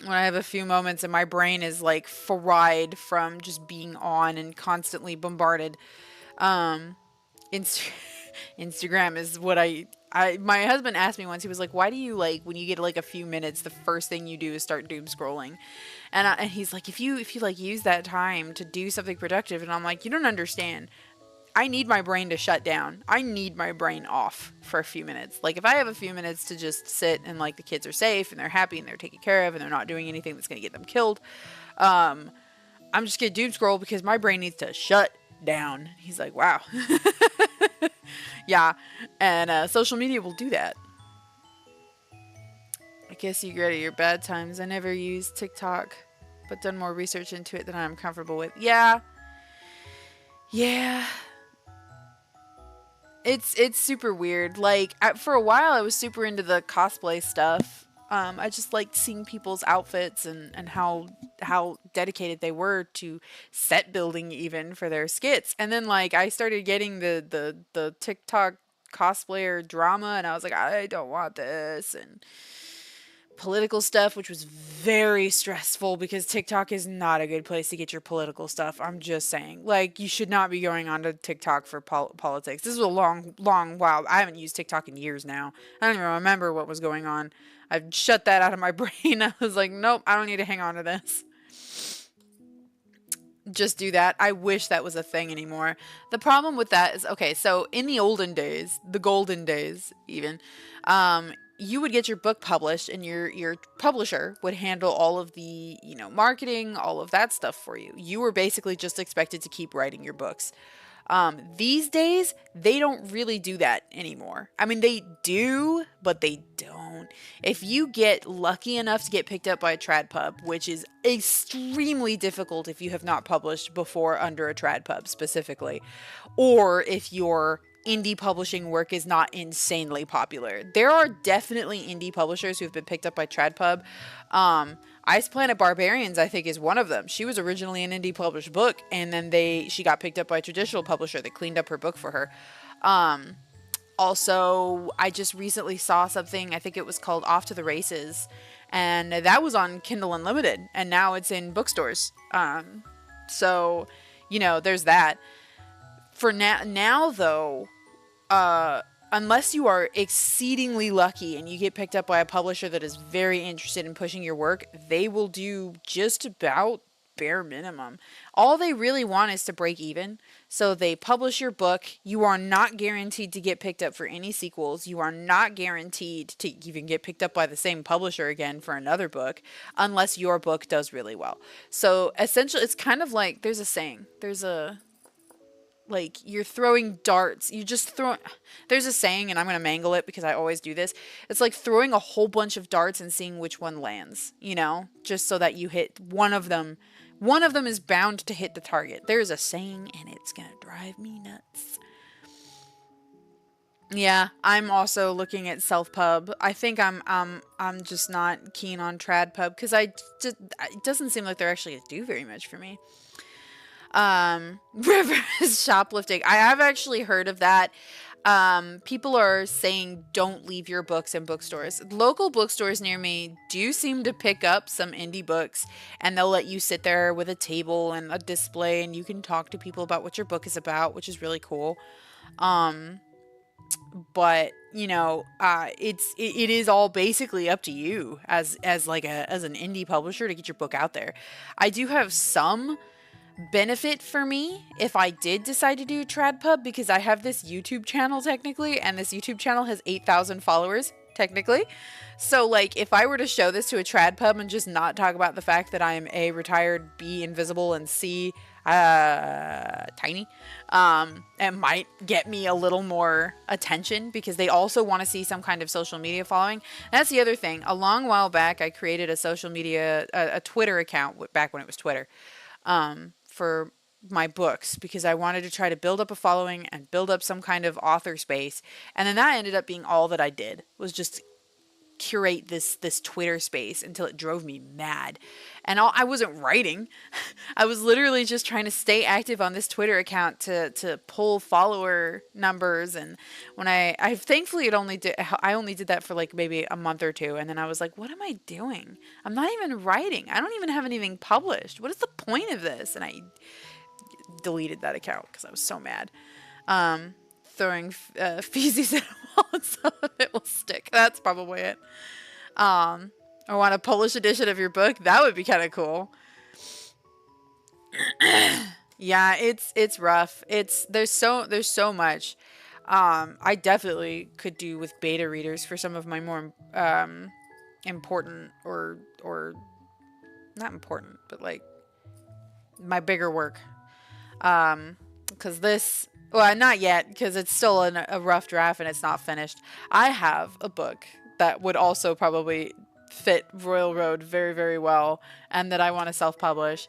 when I have a few moments and my brain is like fried from just being on and constantly bombarded. Um, Inst- Instagram is what my husband asked me once. He was like, "Why do you like when you get like a few minutes, the first thing you do is start doom scrolling?" And he's like, "If you like use that time to do something productive," and I'm like, "You don't understand. I need my brain to shut down. I need my brain off for a few minutes. Like if I have a few minutes to just sit and like the kids are safe and they're happy and they're taken care of and they're not doing anything that's going to get them killed, um, I'm just going to doom scroll because my brain needs to shut down." He's like, "Wow." Yeah. And social media will do that. I guess you regret your bad times. I never used TikTok, but done more research into it than I'm comfortable with. Yeah. Yeah. It's super weird. Like for a while, I was super into the cosplay stuff. I just liked seeing people's outfits and how dedicated they were to set building even for their skits. And then like I started getting the TikTok cosplayer drama, and I was like, I don't want this. And political stuff, which was very stressful because TikTok is not a good place to get your political stuff. I'm just saying. Like, you should not be going onto TikTok for politics. This was a long, long while. I haven't used TikTok in years now. I don't even remember what was going on. I've shut that out of my brain. I was like, nope, I don't need to hang on to this. Just do that. I wish that was a thing anymore. The problem with that is, okay, so in the olden days, the golden days even, you would get your book published and your publisher would handle all of the, marketing, all of that stuff for you. You were basically just expected to keep writing your books. These days, they don't really do that anymore. I mean, they do, but they don't. If you get lucky enough to get picked up by a trad pub, which is extremely difficult if you have not published before under a trad pub specifically, or if your indie publishing work is not insanely popular. There are definitely indie publishers who have been picked up by trad pub. Ice Planet Barbarians, I think, is one of them. She was originally an indie published book, and then she got picked up by a traditional publisher that cleaned up her book for her. Also, I just recently saw something, I think it was called Off to the Races, and that was on Kindle Unlimited, and now it's in bookstores. So, there's that. For now though, unless you are exceedingly lucky and you get picked up by a publisher that is very interested in pushing your work, they will do just about bare minimum. All they really want is to break even. So they publish your book. You are not guaranteed to get picked up for any sequels. You are not guaranteed to even get picked up by the same publisher again for another book unless your book does really well. So essentially, it's kind of like there's a saying. Like you're throwing darts. There's a saying, and I'm going to mangle it because I always do this. It's like throwing a whole bunch of darts and seeing which one lands, just so that you hit one of them. One of them is bound to hit the target. There's a saying, and it's going to drive me nuts. Yeah, I'm also looking at self-pub. I think I'm just not keen on trad pub because it doesn't seem like they're actually going to do very much for me. Reverse shoplifting. I have actually heard of that. People are saying don't leave your books in bookstores. Local bookstores near me do seem to pick up some indie books, and they'll let you sit there with a table and a display, and you can talk to people about what your book is about, which is really cool. But it is all basically up to you as an indie publisher to get your book out there. I do have some benefit for me if I did decide to do trad pub because I have this YouTube channel technically, and this YouTube channel has 8,000 followers technically. So, like, if I were to show this to a trad pub and just not talk about the fact that I am A, retired, B, invisible, and C, tiny, it might get me a little more attention because they also want to see some kind of social media following. And that's the other thing. A long while back, I created a social media, a Twitter account, back when it was Twitter, for my books because I wanted to try to build up a following and build up some kind of author space. And then that ended up being all that I did, was just curate this Twitter space until it drove me mad. And I wasn't writing. I was literally just trying to stay active on this Twitter account to pull follower numbers. And when I thankfully I only did that for like maybe a month or two, and then I was like, what am I doing? I'm not even writing. I don't even have anything published. What is the point of this? And I deleted that account because I was so mad. Throwing feces at a wall and some of it will stick. That's probably it. I want a Polish edition of your book. That would be kind of cool. Yeah, it's rough. There's so much. I definitely could do with beta readers for some of my more important or not important, but like my bigger work. Because this, well, not yet, because it's still a rough draft and it's not finished. I have a book that would also probably fit Royal Road very, very well, and that I want to self-publish.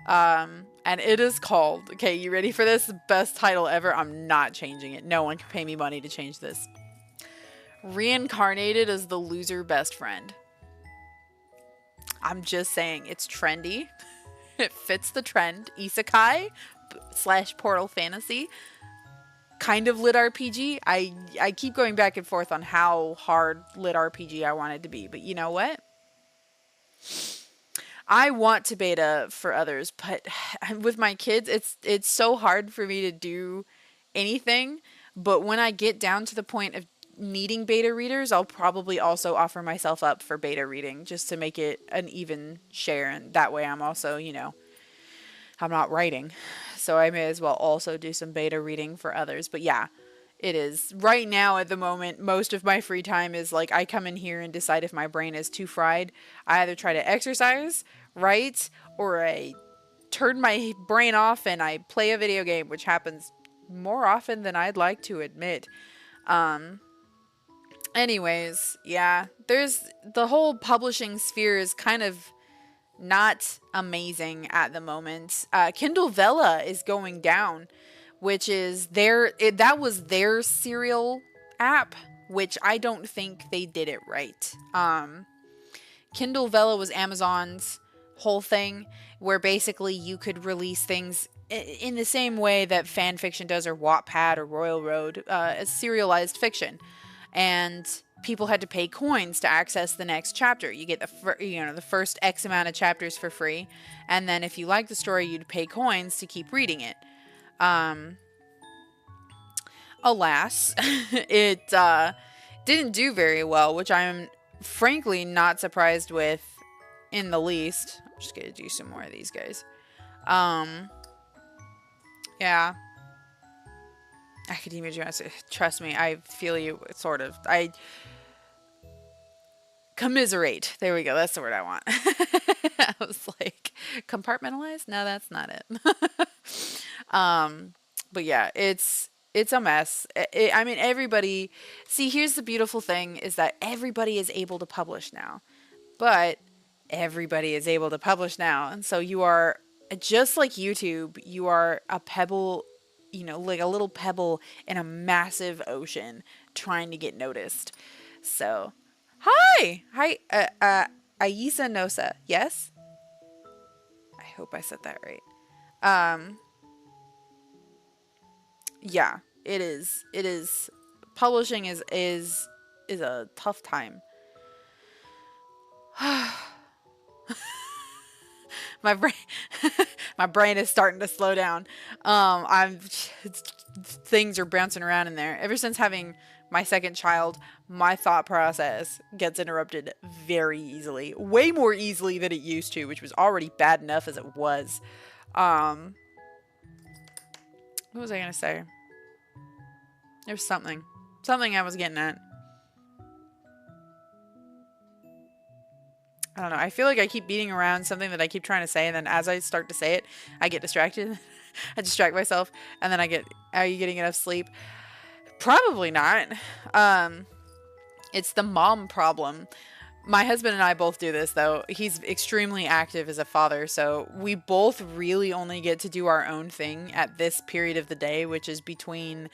And it is called, okay, you ready for this? Best title ever. I'm not changing it. No one can pay me money to change this. Reincarnated as the loser best friend. I'm just saying, it's trendy. It fits the trend. Isekai / portal fantasy. Kind of lit RPG. I keep going back and forth on how hard lit RPG I want it to be. But you know what? I want to beta for others, but with my kids, it's so hard for me to do anything. But when I get down to the point of needing beta readers, I'll probably also offer myself up for beta reading just to make it an even share. And that way I'm also, I'm not writing. So I may as well also do some beta reading for others. But yeah, it is. Right now, at the moment, most of my free time is like I come in here and decide if my brain is too fried. I either try to exercise, write, or I turn my brain off and I play a video game, which happens more often than I'd like to admit. Anyways, yeah, there's the whole publishing sphere is kind of not amazing at the moment. Kindle Vella is going down, which is that was their serial app, which I don't think they did it right. Kindle Vella was Amazon's whole thing, where basically you could release things in the same way that fan fiction does, or Wattpad or Royal Road, as serialized fiction, and people had to pay coins to access the next chapter. You get the first X amount of chapters for free, and then if you like the story, you'd pay coins to keep reading it. Alas, it didn't do very well, which I'm frankly not surprised with in the least. I'm just gonna do some more of these guys. Yeah. Academia Journals, trust me, I feel you, sort of. I commiserate. There we go. That's the word I want. I was like, compartmentalized? No, that's not it. But yeah, it's a mess. I mean, everybody, see, here's the beautiful thing is that everybody is able to publish now, but everybody is able to publish now. And so you are just like YouTube, you are a pebble, like a little pebble in a massive ocean trying to get noticed. So, hi, Aisa Nosa. Yes, I hope I said that right. Yeah, it is. It is. Publishing is a tough time. My brain, my brain is starting to slow down. Things are bouncing around in there. Ever since having my second child, my thought process gets interrupted very easily, way more easily than it used to, which was already bad enough as it was. What was I gonna say? There's something I was getting at. I don't know. I feel like I keep beating around something that I keep trying to say, and then as I start to say it, I get distracted. I distract myself, and then I get, are you getting enough sleep? Probably not. Um, it's the mom problem. My husband and I both do this, though. He's extremely active as a father, so we both really only get to do our own thing at this period of the day, which is between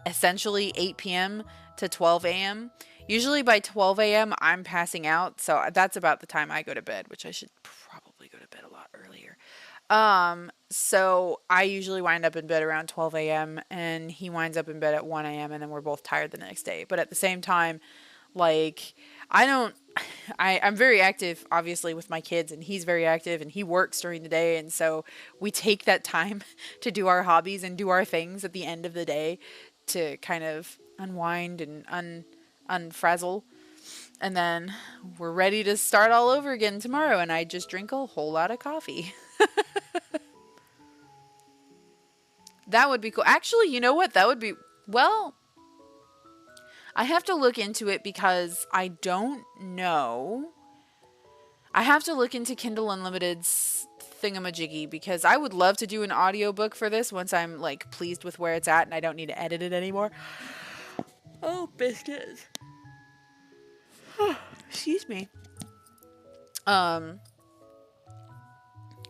essentially 8 p.m. to 12 a.m. Usually by 12 a.m., I'm passing out, so that's about the time I go to bed, which I should probably go to bed a lot earlier. So I usually wind up in bed around 12 a.m. and he winds up in bed at 1 a.m. and then we're both tired the next day. But at the same time, like, I don't, I'm very active, obviously, with my kids, and he's very active, and he works during the day, and so we take that time to do our hobbies and do our things at the end of the day to kind of unwind and unfrazzle, and then we're ready to start all over again tomorrow, and I just drink a whole lot of coffee. That would be cool. Actually, you know what? That would be, well, I have to look into it because I don't know. I have to look into Kindle Unlimited's thingamajiggy because I would love to do an audiobook for this once I'm like pleased with where it's at and I don't need to edit it anymore. Oh, biscuits. Excuse me. But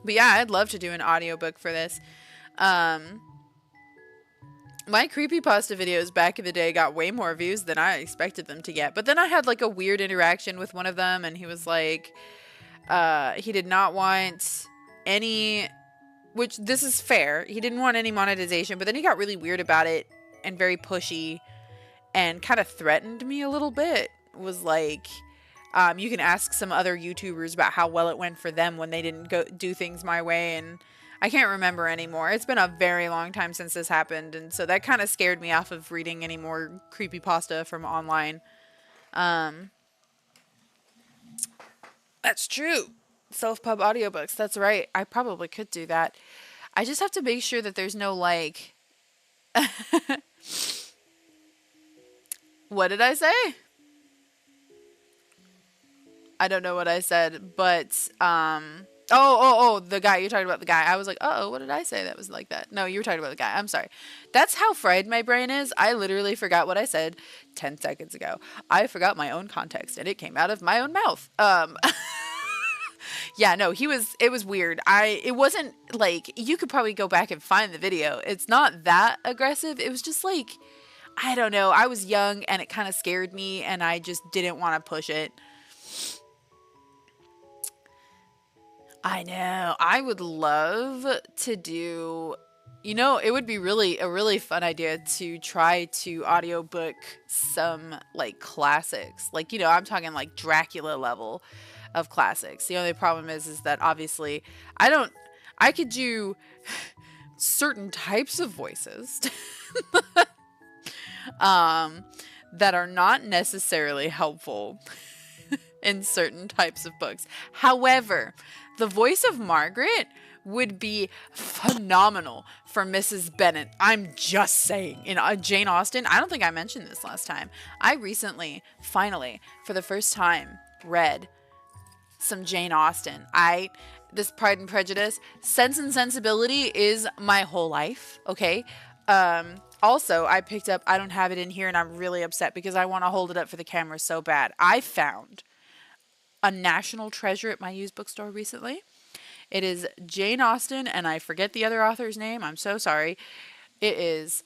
yeah, I'd love to do an audiobook for this. My creepypasta videos back in the day got way more views than I expected them to get. But then I had like a weird interaction with one of them and he was like, he did not want any, which this is fair. He didn't want any monetization, but then he got really weird about it and very pushy and kind of threatened me a little bit. Was like, you can ask some other YouTubers about how well it went for them when they didn't go do things my way, and I can't remember anymore. It's been a very long time since this happened, and so that kind of scared me off of reading any more creepypasta from online. That's true. Self-pub audiobooks. That's right. I probably could do that. I just have to make sure that there's no like what did I say? I don't know what I said, but the guy, you're talking about the guy. I was like, what did I say that was like that? No, you were talking about the guy. I'm sorry. That's how fried my brain is. I literally forgot what I said 10 seconds ago. I forgot my own context and it came out of my own mouth. Yeah, no, it was weird. It wasn't like, you could probably go back and find the video. It's not that aggressive. It was just like, I don't know. I was young and it kind of scared me and I just didn't want to push it. I know. I would love to do, it would be a really fun idea to try to audiobook some like classics. Like, I'm talking like Dracula level of classics. The only problem is that obviously I could do certain types of voices that are not necessarily helpful in certain types of books. However, the voice of Margaret would be phenomenal for Mrs. Bennet. I'm just saying. In Jane Austen, I don't think I mentioned this last time. I recently, finally, for the first time, read some Jane Austen. This Pride and Prejudice, Sense and Sensibility is my whole life, okay? Also, I picked up, I don't have it in here and I'm really upset because I want to hold it up for the camera so bad. I found a national treasure at my used bookstore recently. It is Jane Austen, and I forget the other author's name. I'm so sorry. It is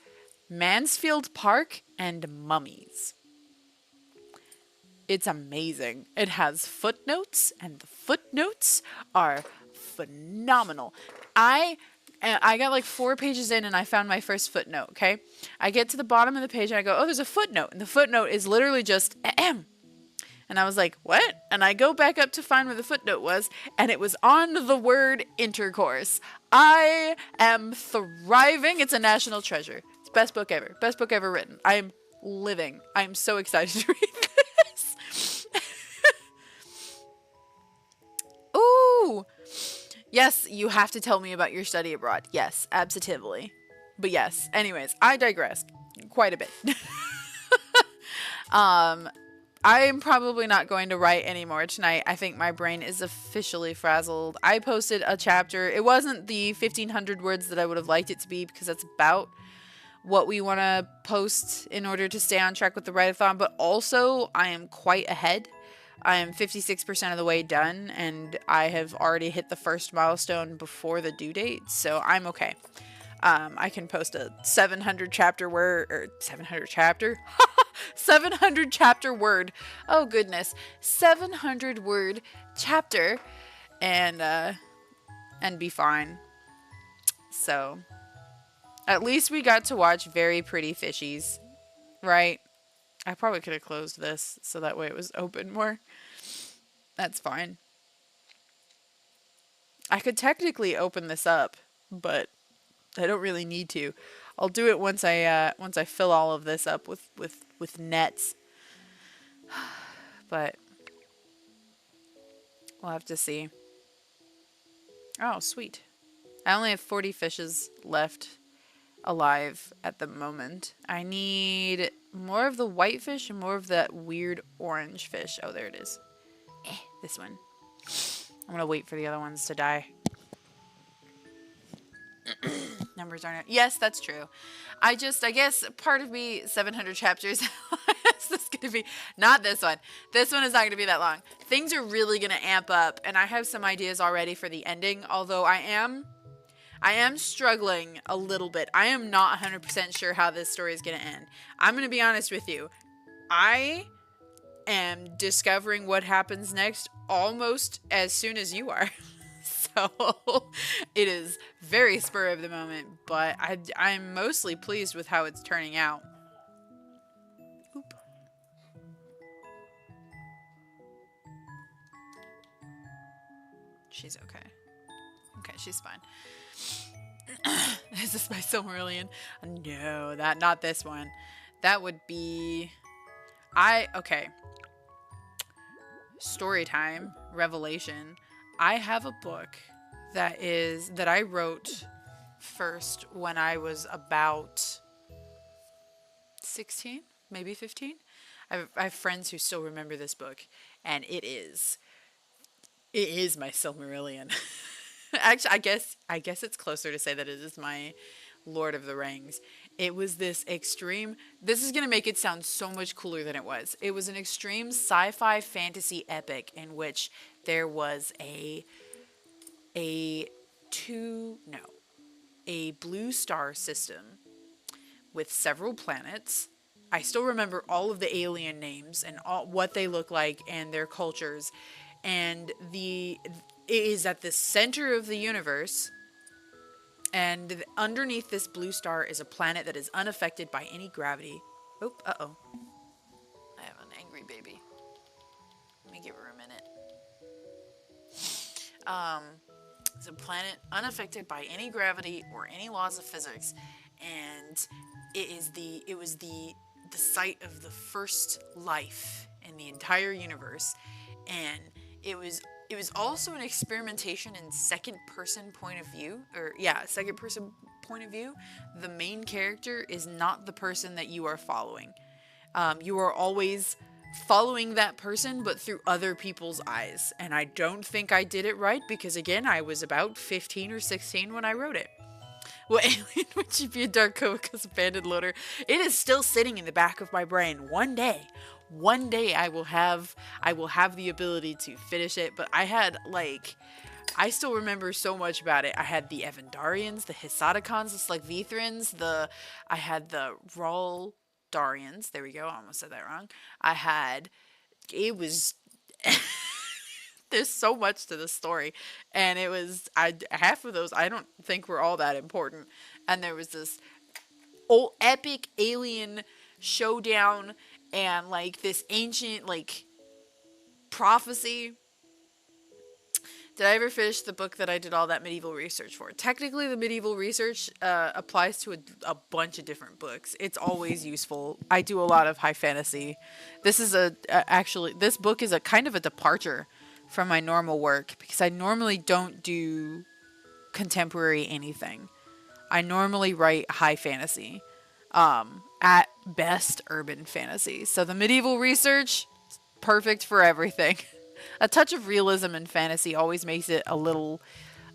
Mansfield Park and Mummies. It's amazing. It has footnotes, and the footnotes are phenomenal. I got like 4 pages in and I found my first footnote, okay? I get to the bottom of the page and I go, oh, there's a footnote. And the footnote is literally just, ahem. And I was like, what? And I go back up to find where the footnote was, and it was on the word intercourse. I am thriving. It's a national treasure. It's best book ever. Best book ever written. I am living. I am so excited to read this. Ooh. Yes, you have to tell me about your study abroad. Yes, absolutely. But yes, anyways, I digress quite a bit. I am probably not going to write anymore tonight. I think my brain is officially frazzled. I posted a chapter. It wasn't the 1,500 words that I would have liked it to be, because that's about what we want to post in order to stay on track with the write-a-thon, but also I am quite ahead. I am 56% of the way done, and I have already hit the first milestone before the due date, so I'm okay. I can post a 700 chapter word, or 700 chapter? 700 chapter word. Oh goodness. 700 word chapter, and be fine. So, at least we got to watch very pretty fishies, right? I probably could have closed this so that way it was open more. That's fine. I could technically open this up, but I don't really need to. I'll do it once I fill all of this up with nets. But we'll have to see. Oh, sweet. I only have 40 fishes left alive at the moment. I need more of the white fish and more of that weird orange fish. Oh, there it is. This one. I'm gonna wait for the other ones to die. Numbers aren't... Yes, that's true. I guess part of me, 700 chapters, is this going to be... Not this one. This one is not going to be that long. Things are really going to amp up, and I have some ideas already for the ending, although I am struggling a little bit. I am not 100% sure how this story is going to end. I'm going to be honest with you. I am discovering what happens next almost as soon as you are. So it is very spur of the moment, but I'm mostly pleased with how it's turning out. Oop. She's okay. Okay, she's fine. Is this my Silmarillion? No, not this one. That would be... Okay. Story time. Revelation. I have a book that I wrote first when I was about 16, maybe 15. I have friends who still remember this book, and it is my Silmarillion. Actually, I guess it's closer to say that it is my Lord of the Rings. It was this extreme... This is going to make it sound so much cooler than it was. It was an extreme sci-fi fantasy epic in which there was a blue star system with several planets. I still remember all of the alien names and what they look like and their cultures. And it is at the center of the universe. And underneath this blue star is a planet that is unaffected by any gravity. Oh, uh-oh. I have an angry baby. Let me give her a minute. It's a planet unaffected by any gravity or any laws of physics. And it was the site of the first life in the entire universe. And it was also an experimentation in second person point of view. Second person point of view. The main character is not the person that you are following. You are always following that person, but through other people's eyes. And I don't think I did it right, because again, I was about 15 or 16 when I wrote it. What alien would you be in Darkovika's abandoned loader? It is still sitting in the back of my brain. One day I will have the ability to finish it, but I still remember so much about it. I had the Evandarians, the Hisadakans, the Slagvethrans, I had the Raldarians. There we go. I almost said that wrong. There's so much to the story, and half of those I don't think were all that important. And there was this old epic alien showdown and this ancient prophecy. Did I ever finish the book that I did all that medieval research for? Technically, the medieval research applies to a bunch of different books. It's always useful. I do a lot of high fantasy. This is this book is a kind of a departure from my normal work, because I normally don't do contemporary anything. I normally write high fantasy. At best, urban fantasy. So the medieval research, perfect for everything. A touch of realism in fantasy always makes it a little,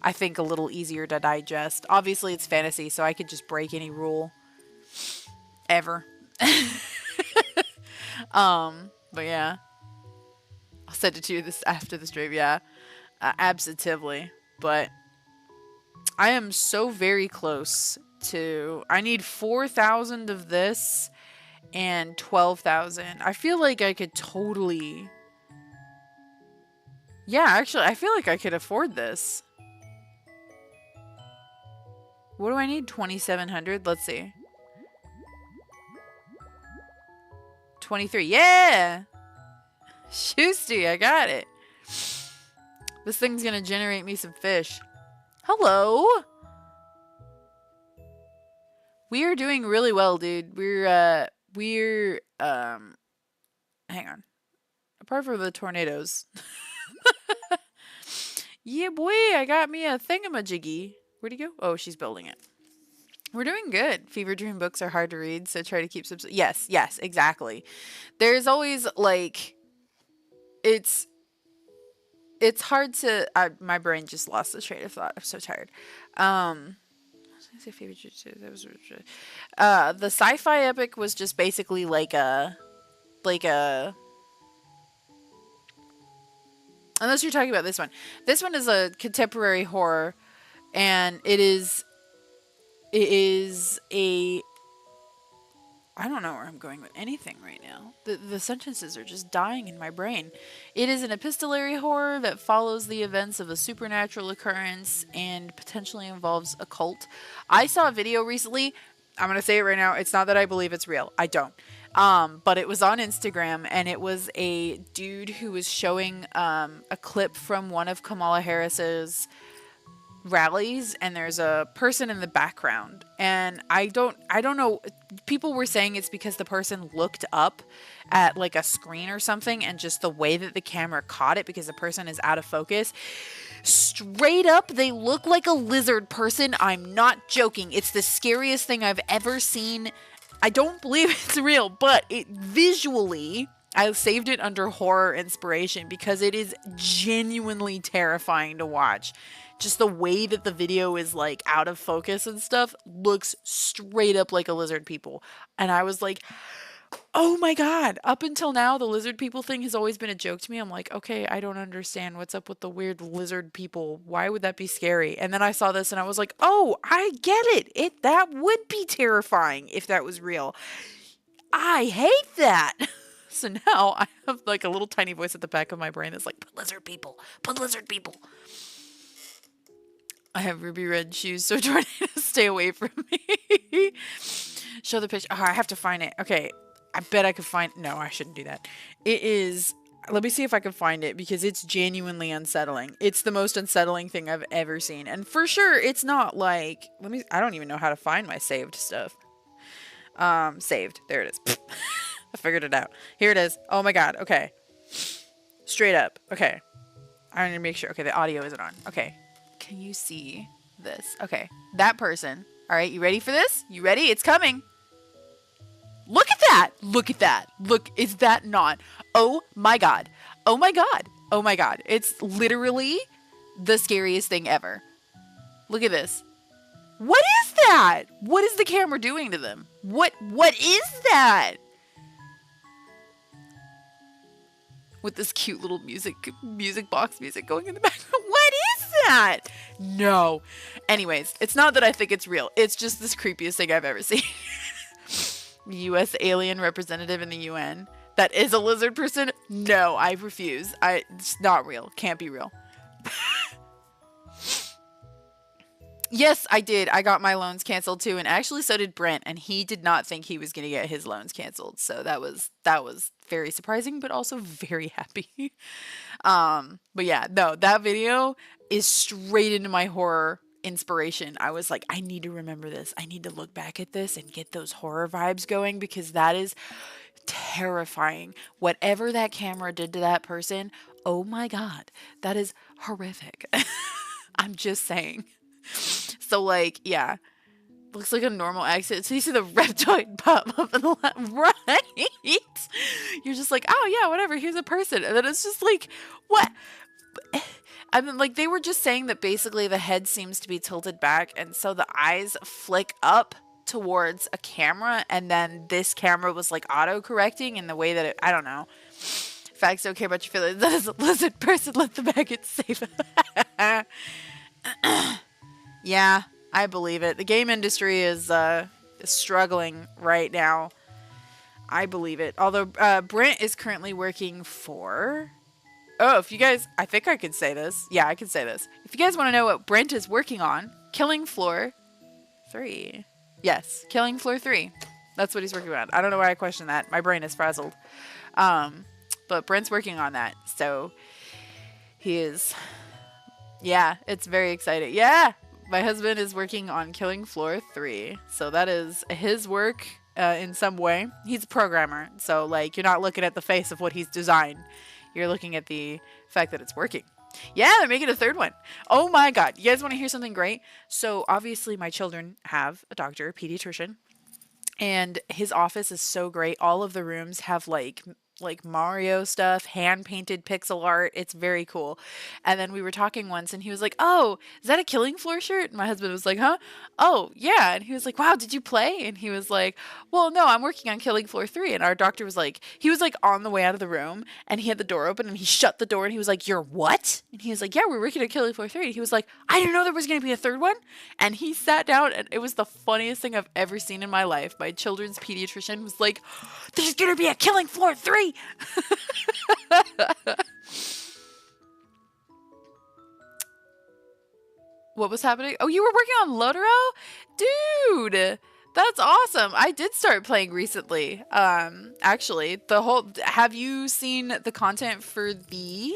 I think, a little easier to digest. Obviously, it's fantasy, so I could just break any rule ever. But yeah, I'll send it to you this after the stream. Yeah, absolutely. But I am so very close to. I need 4,000 of this and 12,000. I feel like I could totally. Yeah, actually, I feel like I could afford this. What do I need? 2,700? Let's see. 23. Yeah! Shoosty, I got it. This thing's gonna generate me some fish. Hello! We are doing really well, dude. Hang on. Apart from the tornadoes. Yeah, boy, I got me a thingamajiggy. Where'd he go? Oh, she's building it. We're doing good. Fever Dream books are hard to read, so try to keep some. Yes, exactly. There's always like, it's hard to. My brain just lost the train of thought. I'm so tired. The sci-fi epic was just basically like a. Unless you're talking about this one. This one is a contemporary horror, and it is a. I don't know where I'm going with anything right now. The sentences are just dying in my brain. It is an epistolary horror that follows the events of a supernatural occurrence and potentially involves a cult. I saw a video recently. I'm going to say it right now. It's not that I believe it's real. I don't. But it was on Instagram, and it was a dude who was showing a clip from one of Kamala Harris's rallies, and there's a person in the background, and I don't know, people were saying it's because the person looked up at like a screen or something, and just the way that the camera caught it, because the person is out of focus. Straight up, they look like a lizard person. I'm not joking. It's the scariest thing I've ever seen. I don't believe it's real, but it visually, I saved it under horror inspiration because it is genuinely terrifying to watch. Just the way that the video is like out of focus and stuff looks straight up like a lizard people. And I was like, oh my God. Up until now, the lizard people thing has always been a joke to me. I'm like, okay, I don't understand what's up with the weird lizard people. Why would that be scary? And then I saw this and I was like, oh, I get it. That would be terrifying if that was real. I hate that. So now I have like a little tiny voice at the back of my brain that's like, put lizard people. I have ruby red shoes, so try to stay away from me. Show the picture. Oh, I have to find it. Okay. I bet I could find. No, I shouldn't do that. It is. Let me see if I can find it because it's genuinely unsettling. It's the most unsettling thing I've ever seen. And for sure, it's not like. I don't even know how to find my saved stuff. Saved. There it is. I figured it out. Here it is. Oh my God. Okay. Straight up. Okay. I need to make sure. Okay, the audio isn't on. Okay. Can you see this? Okay. That person. All right, you ready for this? You ready? It's coming. Look at that. Look, is that not? Oh my God. It's literally the scariest thing ever. Look at this. What is that? What is the camera doing to them? What is that? With this cute little music box music going in the background. What is that? No. Anyways, it's not that I think it's real. It's just this creepiest thing I've ever seen. U.S. alien representative in the UN. That is a lizard person? No, I refuse. It's not real. Can't be real. Yes, I did. I got my loans canceled too, and actually so did Brent, and he did not think he was going to get his loans canceled. So that was very surprising, but also very happy. But yeah, no, that video is straight into my horror inspiration. I was like, I need to remember this. I need to look back at this and get those horror vibes going because that is terrifying. Whatever that camera did to that person, oh my God, that is horrific. I'm just saying. So like, yeah, looks like a normal exit. So you see the reptoid pop up in the left, right? You're just like, oh yeah, whatever. Here's a person, and then it's just like, what? I mean, like they were just saying that basically the head seems to be tilted back, and so the eyes flick up towards a camera, and then this camera was like auto correcting in the way that I don't know. Facts don't care about your feelings. That is a lizard person. Let the maggot save it. Yeah, I believe it. The game industry is struggling right now. I believe it. Although Brent is currently working for... Oh, if you guys... I think I could say this. Yeah, I can say this. If you guys want to know what Brent is working on, Killing Floor 3. Yes, Killing Floor 3. That's what he's working on. I don't know why I questioned that. My brain is frazzled. But Brent's working on that. So he is... Yeah, it's very exciting. Yeah! My husband is working on Killing Floor 3. So that is his work in some way. He's a programmer. So, like, you're not looking at the face of what he's designed. You're looking at the fact that it's working. Yeah, they're making a third one. Oh my god. You guys want to hear something great? So, obviously, my children have a doctor, a pediatrician. And his office is so great. All of the rooms have, like Mario stuff, hand-painted pixel art. It's very cool. And then we were talking once, and he was like, oh, is that a Killing Floor shirt? And my husband was like, huh? Oh, yeah. And he was like, wow, did you play? And he was like, well, no, I'm working on Killing Floor 3. And our doctor was like, he was like on the way out of the room, and he had the door open, and he shut the door, and he was like, you're what? And he was like, yeah, we're working on Killing Floor 3. And he was like, I didn't know there was going to be a third one. And he sat down, and it was the funniest thing I've ever seen in my life. My children's pediatrician was like, there's going to be a Killing Floor 3. What was happening? Oh, you were working on Lotaro? Dude, that's awesome. I did start playing recently. Actually, have you seen the content for the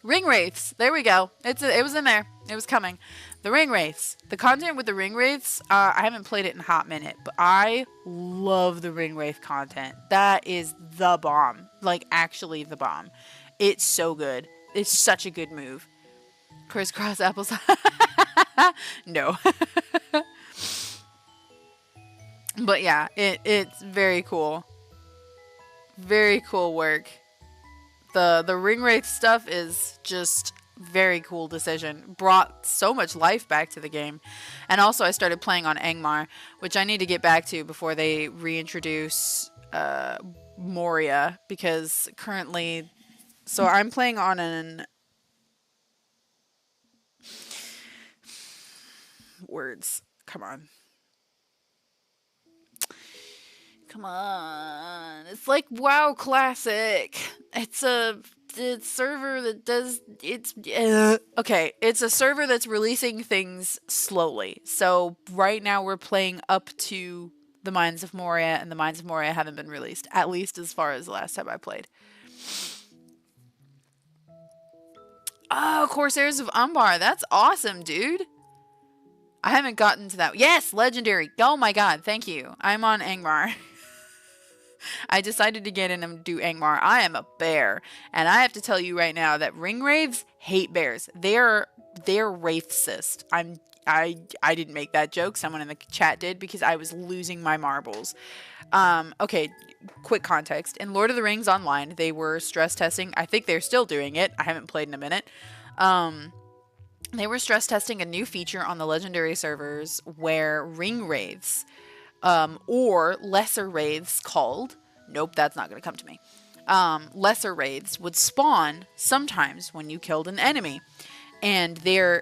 Ring Wraiths? There we go. It was in there. It was coming. The Ring Wraiths. The content with the Ring Wraiths, I haven't played it in a hot minute, but I love the Ring Wraith content. That is the bomb. Like, actually the bomb. It's so good. It's such a good move. Crisscross apples. No. But yeah, it's very cool. Very cool work. The Ring Wraith stuff is just very cool decision. Brought so much life back to the game. And also I started playing on Angmar, which I need to get back to before they reintroduce Moria, because currently... So I'm playing on an... Words. Come on. Come on. It's like WoW Classic. It's a server that does... Okay, it's a server that's releasing things slowly. So right now we're playing up to the Mines of Moria, and the Mines of Moria haven't been released. At least as far as the last time I played. Oh, Corsairs of Umbar. That's awesome, dude. I haven't gotten to that. Yes, legendary. Oh my god, thank you. I'm on Angmar. I decided to get in and do Angmar. I am a bear. And I have to tell you right now that ring wraiths hate bears. They're wraithcist. I didn't make that joke. Someone in the chat did, because I was losing my marbles. Okay, quick context. In Lord of the Rings Online, they were stress testing. I think they're still doing it. I haven't played in a minute. They were stress testing a new feature on the legendary servers where ring wraiths, or lesser wraiths called, nope, that's not going to come to me. Lesser wraiths would spawn sometimes when you killed an enemy, and they're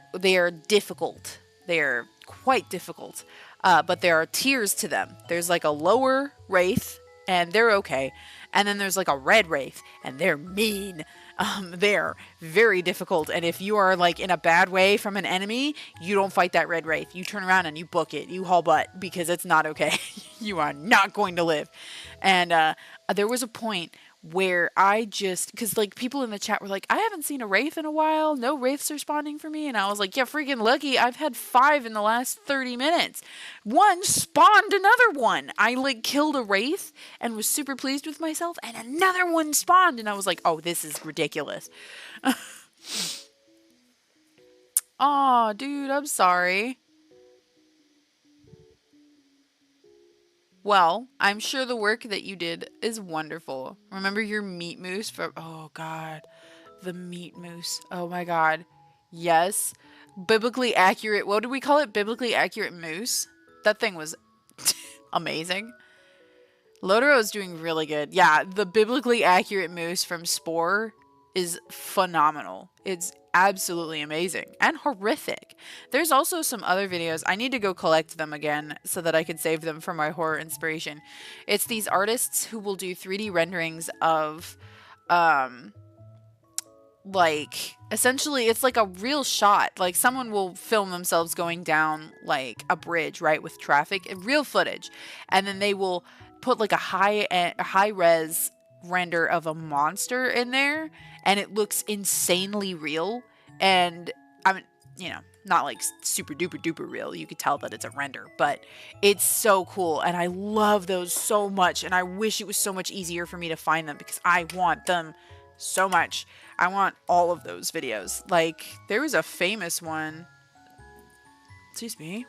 difficult. They're quite difficult, but there are tiers to them. There's like a lower wraith, and they're okay, and then there's like a red wraith, and they're mean. They're very difficult, and if you are like in a bad way from an enemy, you don't fight that red wraith. You turn around and you book it. You haul butt, because it's not okay. You are not going to live. And there was a point where I just, because like people in the chat were like, I haven't seen a wraith in a while. No wraiths are spawning for me. And I was like, yeah, freaking lucky. I've had 5 in the last 30 minutes. One spawned another one. I like killed a wraith and was super pleased with myself. And another one spawned. And I was like, oh, this is ridiculous. Aw, dude, I'm sorry. Well, I'm sure the work that you did is wonderful. Remember your meat moose from, oh God, the meat moose. Oh my God. Yes. Biblically accurate. What do we call it? Biblically accurate moose. That thing was amazing. Lotaro is doing really good. Yeah, the biblically accurate moose from Spore is phenomenal. It's absolutely amazing and horrific. There's also some other videos. I need to go collect them again so that I can save them for my horror inspiration. It's these artists who will do 3D renderings of like essentially it's like a real shot. Like someone will film themselves going down like a bridge, right, with traffic, real footage, and then they will put like a high res render of a monster in there, and it looks insanely real. And I mean, you know, not like super duper duper real. You could tell that it's a render, but it's so cool, and I love those so much. And I wish it was so much easier for me to find them because I want them so much. I want all of those videos. Like, there was a famous one. Excuse me.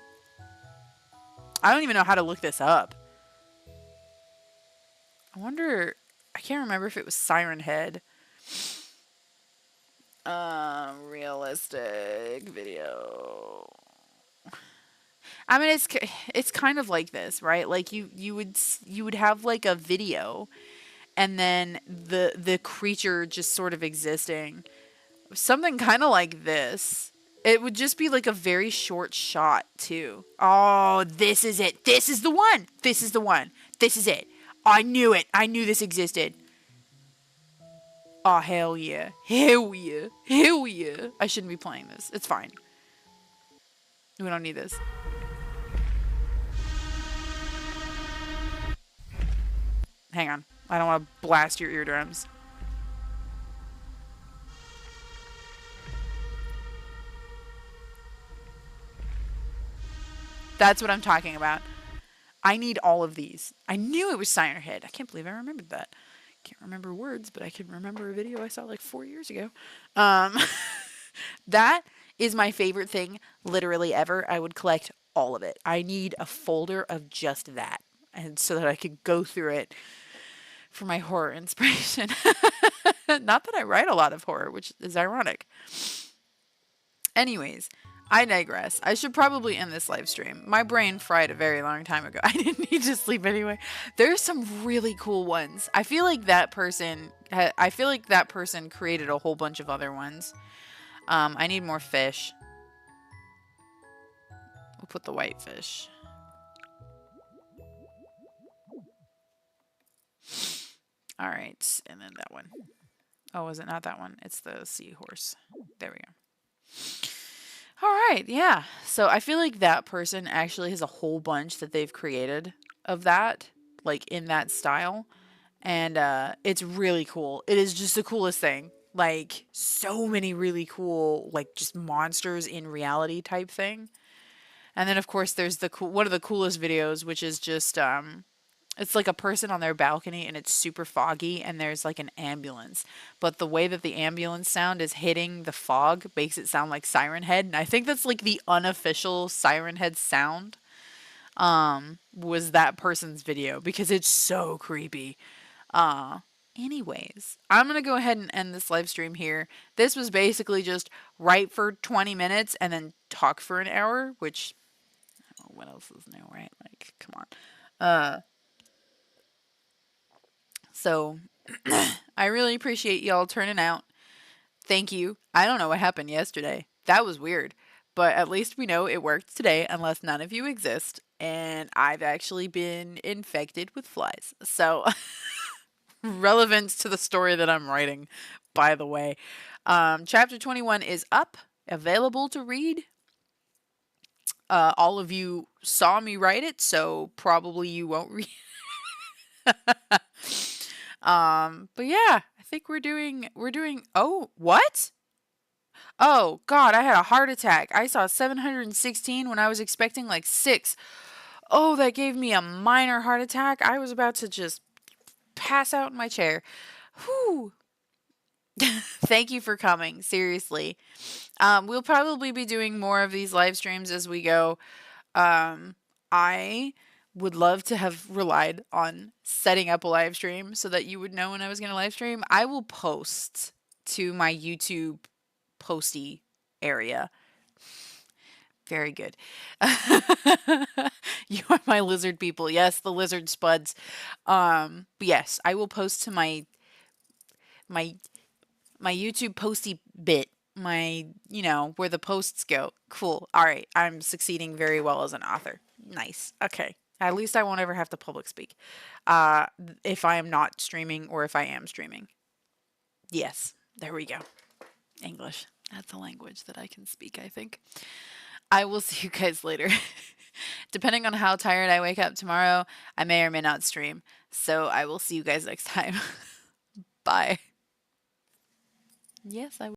I don't even know how to look this up. I wonder, I can't remember if it was Siren Head. Realistic video. I mean, it's kind of like this, right? Like you would have like a video, and then the creature just sort of existing. Something kind of like this. It would just be like a very short shot too. Oh, this is it. This is the one. This is the one. This is it. I knew it. I knew this existed. Oh, hell yeah. Hell yeah. Hell yeah. I shouldn't be playing this. It's fine. We don't need this. Hang on. I don't want to blast your eardrums. That's what I'm talking about. I need all of these. I knew it was Siren Head. I can't believe I remembered that. Can't remember words, but I can remember a video I saw like 4 years ago. That is my favorite thing literally ever. I would collect all of it. I need a folder of just that, and so that I could go through it for my horror inspiration. Not that I write a lot of horror, which is ironic. Anyways, I digress. I should probably end this live stream. My brain fried a very long time ago. I didn't need to sleep anyway. There's some really cool ones. I feel like that person created a whole bunch of other ones. I need more fish. We'll put the white fish. All right, and then that one. Oh, is it not that one? It's the seahorse. There we go. All right, yeah. So I feel like that person actually has a whole bunch that they've created of that, like in that style. And it's really cool. It is just the coolest thing. Like, so many really cool, like, just monsters in reality type thing. And then, of course, there's the one of the coolest videos, which is just, it's like a person on their balcony and it's super foggy and there's like an ambulance. But the way that the ambulance sound is hitting the fog makes it sound like Siren Head. And I think that's like the unofficial Siren Head sound, was that person's video because it's so creepy. Anyways, I'm going to go ahead and end this live stream here. This was basically just write for 20 minutes and then talk for an hour, which, oh, what else is new, right? Like, come on. So I really appreciate y'all turning out. Thank you. I don't know what happened yesterday. That was weird. But at least we know it worked today, unless none of you exist. And I've actually been infected with flies. So, relevance to the story that I'm writing, by the way. Chapter 21 is up, available to read. All of you saw me write it, so probably you won't read. But yeah, I think we're doing oh, what? Oh god, I had a heart attack. I saw 716 when I was expecting like 6. Oh, that gave me a minor heart attack. I was about to just pass out in my chair. Whew. Thank you for coming. Seriously. We'll probably be doing more of these live streams as we go. I would love to have relied on setting up a live stream so that you would know when I was going to live stream. I will post to my YouTube posty area. Very good. You are my lizard people. Yes, the lizard spuds. But yes, I will post to my my YouTube posty bit. My, where the posts go. Cool. All right. I'm succeeding very well as an author. Nice. Okay. At least I won't ever have to public speak. Uh, if I am not streaming or if I am streaming. Yes. There we go. English. That's a language that I can speak, I think. I will see you guys later. Depending on how tired I wake up tomorrow, I may or may not stream. So I will see you guys next time. Bye. Yes, I